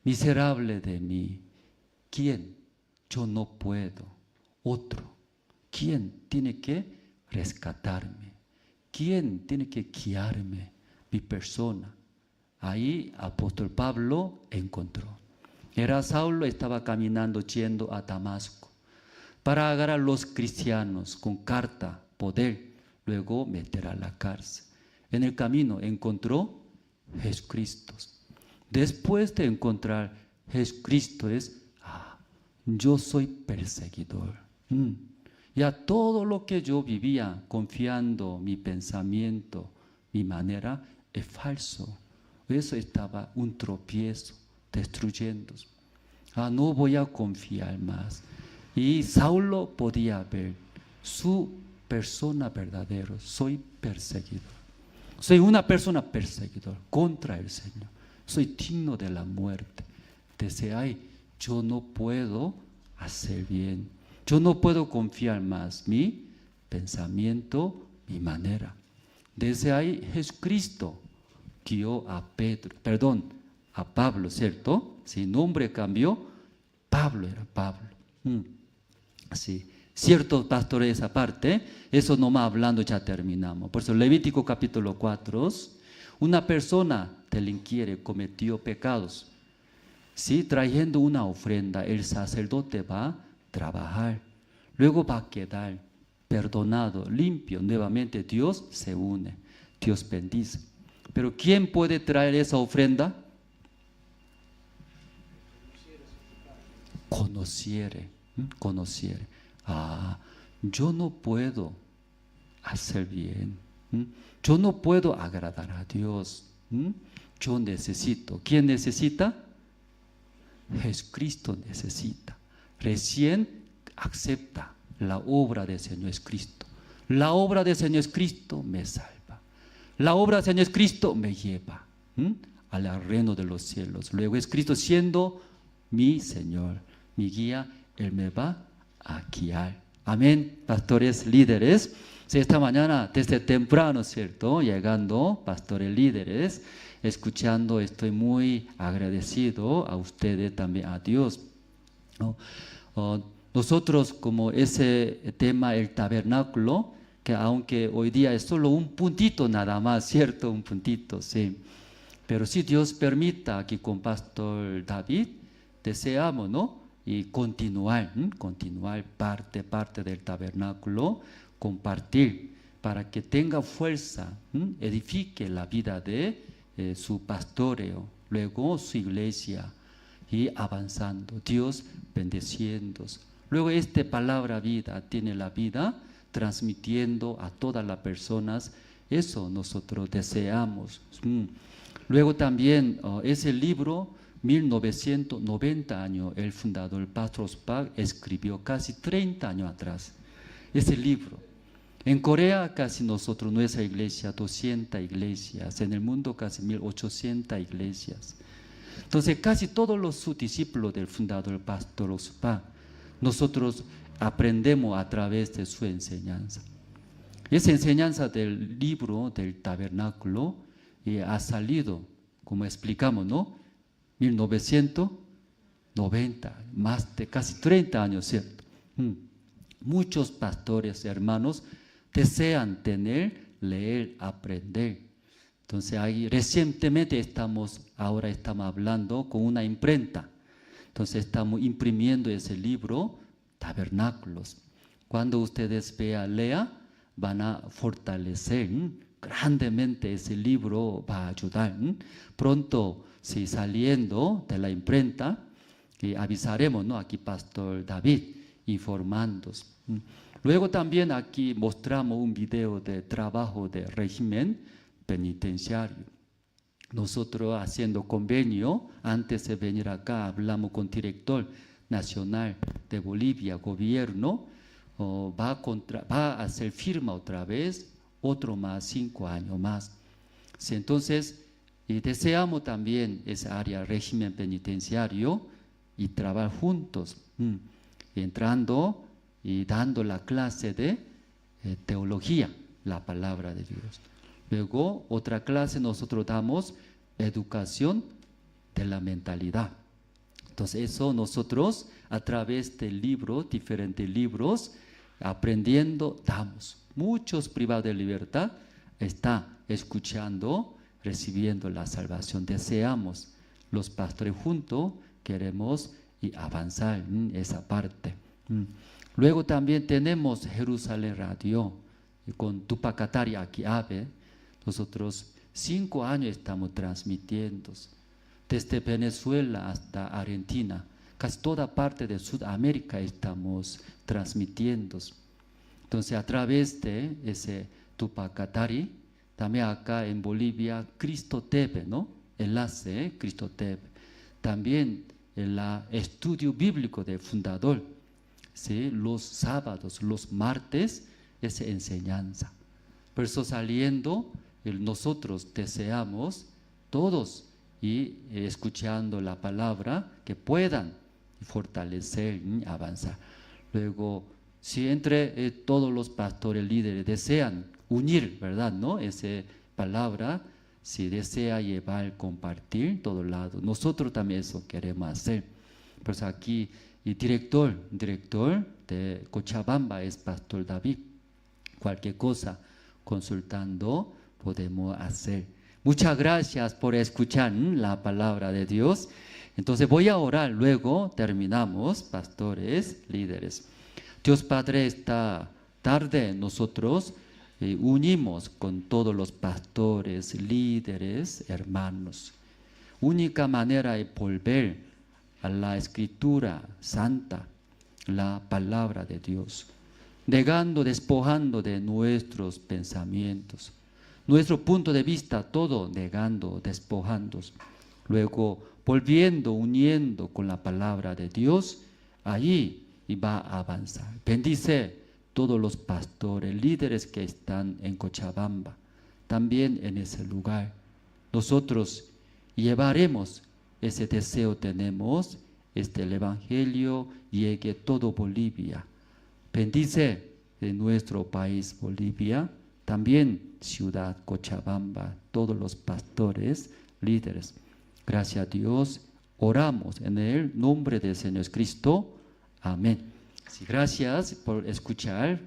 Miserable de mí, ¿quién? Yo no puedo. Otro. ¿Quién tiene que rescatarme? ¿Quién tiene que guiarme? Mi persona. Ahí apóstol Pablo encontró. Era Saulo, estaba caminando yendo a Damasco para agarrar a los cristianos con carta, poder, luego meter a la cárcel. En el camino encontró Jesucristo. Después de encontrar Jesucristo yo soy perseguidor. Ya todo lo que yo vivía confiando mi pensamiento, mi manera, es falso. Eso estaba un tropiezo, destruyendo. No voy a confiar más. Y Saulo podía ver su persona verdadera. Soy perseguidor. Soy una persona perseguidora contra el Señor. Soy digno de la muerte. Desde ahí, yo no puedo hacer bien. Yo no puedo confiar más mi pensamiento, mi manera. Desde ahí, Jesucristo guió a Pablo, ¿cierto? Si nombre cambió, Pablo era Pablo. Sí. Cierto, pastor, esa parte, eso nomás hablando ya terminamos. Por eso Levítico capítulo 4, una persona delinquiere, cometió pecados. Sí, trayendo una ofrenda, el sacerdote va a trabajar, luego va a quedar perdonado, limpio. Nuevamente Dios se une, Dios bendice. Pero ¿quién puede traer esa ofrenda? Conociere. Yo no puedo hacer bien. Yo no puedo agradar a Dios. Yo necesito. ¿Quién necesita? Jesucristo necesita. Recién acepta la obra del Señor Jesucristo. La obra del Señor Jesucristo me salva. La obra del Señor Jesucristo me lleva al reino de los cielos. Luego es Cristo siendo mi Señor, mi guía, Él me va a guiar. Amén, pastores líderes. Sí, esta mañana desde temprano, ¿cierto? Llegando, pastores líderes, escuchando, estoy muy agradecido a ustedes, también a Dios. Nosotros, como ese tema, el tabernáculo, que aunque hoy día es solo un puntito nada más, ¿cierto? Un puntito, sí. Pero si Dios permita que con Pastor David deseamos, ¿no? Y continuar parte del tabernáculo, compartir, para que tenga fuerza, edifique la vida de su pastoreo, luego su iglesia, y avanzando, Dios bendeciendo. Luego esta palabra vida tiene la vida, transmitiendo a todas las personas, eso nosotros deseamos. Luego también ese libro, 1990 años, el fundador, el pastor Spak, escribió casi 30 años atrás ese libro. En Corea casi nosotros, nuestra iglesia, 200 iglesias, en el mundo casi 1800 iglesias. Entonces casi todos los discípulos del fundador, el pastor Spak, nosotros aprendemos a través de su enseñanza. Esa enseñanza del libro del tabernáculo ha salido, como explicamos, ¿no? 1990, más de casi 30 años, ¿cierto? Muchos pastores, hermanos, desean tener, leer, aprender. Entonces, ahí recientemente ahora estamos hablando con una imprenta. Entonces, estamos imprimiendo ese libro, Tabernáculos. Cuando ustedes lea, van a fortalecer grandemente ese libro, va a ayudar. Pronto, si saliendo de la imprenta, avisaremos, ¿no? Aquí Pastor David informando. Luego también aquí mostramos un video de trabajo de régimen penitenciario. Nosotros haciendo convenio, antes de venir acá, hablamos con el director nacional de Bolivia, gobierno, va a hacer firma otra vez, otro más, 5 años más. Sí, entonces, y deseamos también esa área régimen penitenciario y trabajar juntos, entrando y dando la clase de teología, la palabra de Dios. Luego, otra clase nosotros damos educación de la mentalidad. Entonces, eso nosotros a través del libro, diferentes libros, aprendiendo, damos. Muchos privados de libertad están escuchando, recibiendo la salvación. Deseamos, los pastores juntos, queremos y avanzar en esa parte. Luego también tenemos Jerusalén Radio, con Tupacatari aquí Ave. Nosotros 5 años estamos transmitiendo, desde Venezuela hasta Argentina, casi toda parte de Sudamérica estamos transmitiendo. Entonces, a través de ese Tupac Katari, también acá en Bolivia, Cristo TV, ¿no? Enlace, Cristo TV. También el estudio bíblico del fundador, ¿sí? Los sábados, los martes, es enseñanza. Por eso saliendo, nosotros deseamos todos y escuchando la palabra que puedan fortalecer y avanzar. Luego, si entre todos los pastores líderes desean unir, ¿verdad? ¿No? Esa palabra, si desea llevar, compartir todo lado. Nosotros también eso queremos hacer. Pues aquí, el director de Cochabamba es Pastor David. Cualquier cosa consultando podemos hacer. Muchas gracias por escuchar la palabra de Dios. Entonces voy a orar, luego terminamos, pastores, líderes. Dios Padre, esta tarde nosotros unimos con todos los pastores, líderes, hermanos. Única manera de volver a la Escritura Santa, la palabra de Dios, negando, despojando de nuestros pensamientos, nuestro punto de vista, todo negando, despojando. Luego volviendo, uniendo con la palabra de Dios, allí va a avanzar. Bendice todos los pastores, líderes que están en Cochabamba, también en ese lugar. Nosotros llevaremos ese deseo, tenemos, el Evangelio llegue a todo Bolivia. Bendice de nuestro país Bolivia, también ciudad Cochabamba, todos los pastores, líderes. Gracias a Dios, oramos en el nombre del Señor Cristo. Amén. Sí, gracias por escuchar.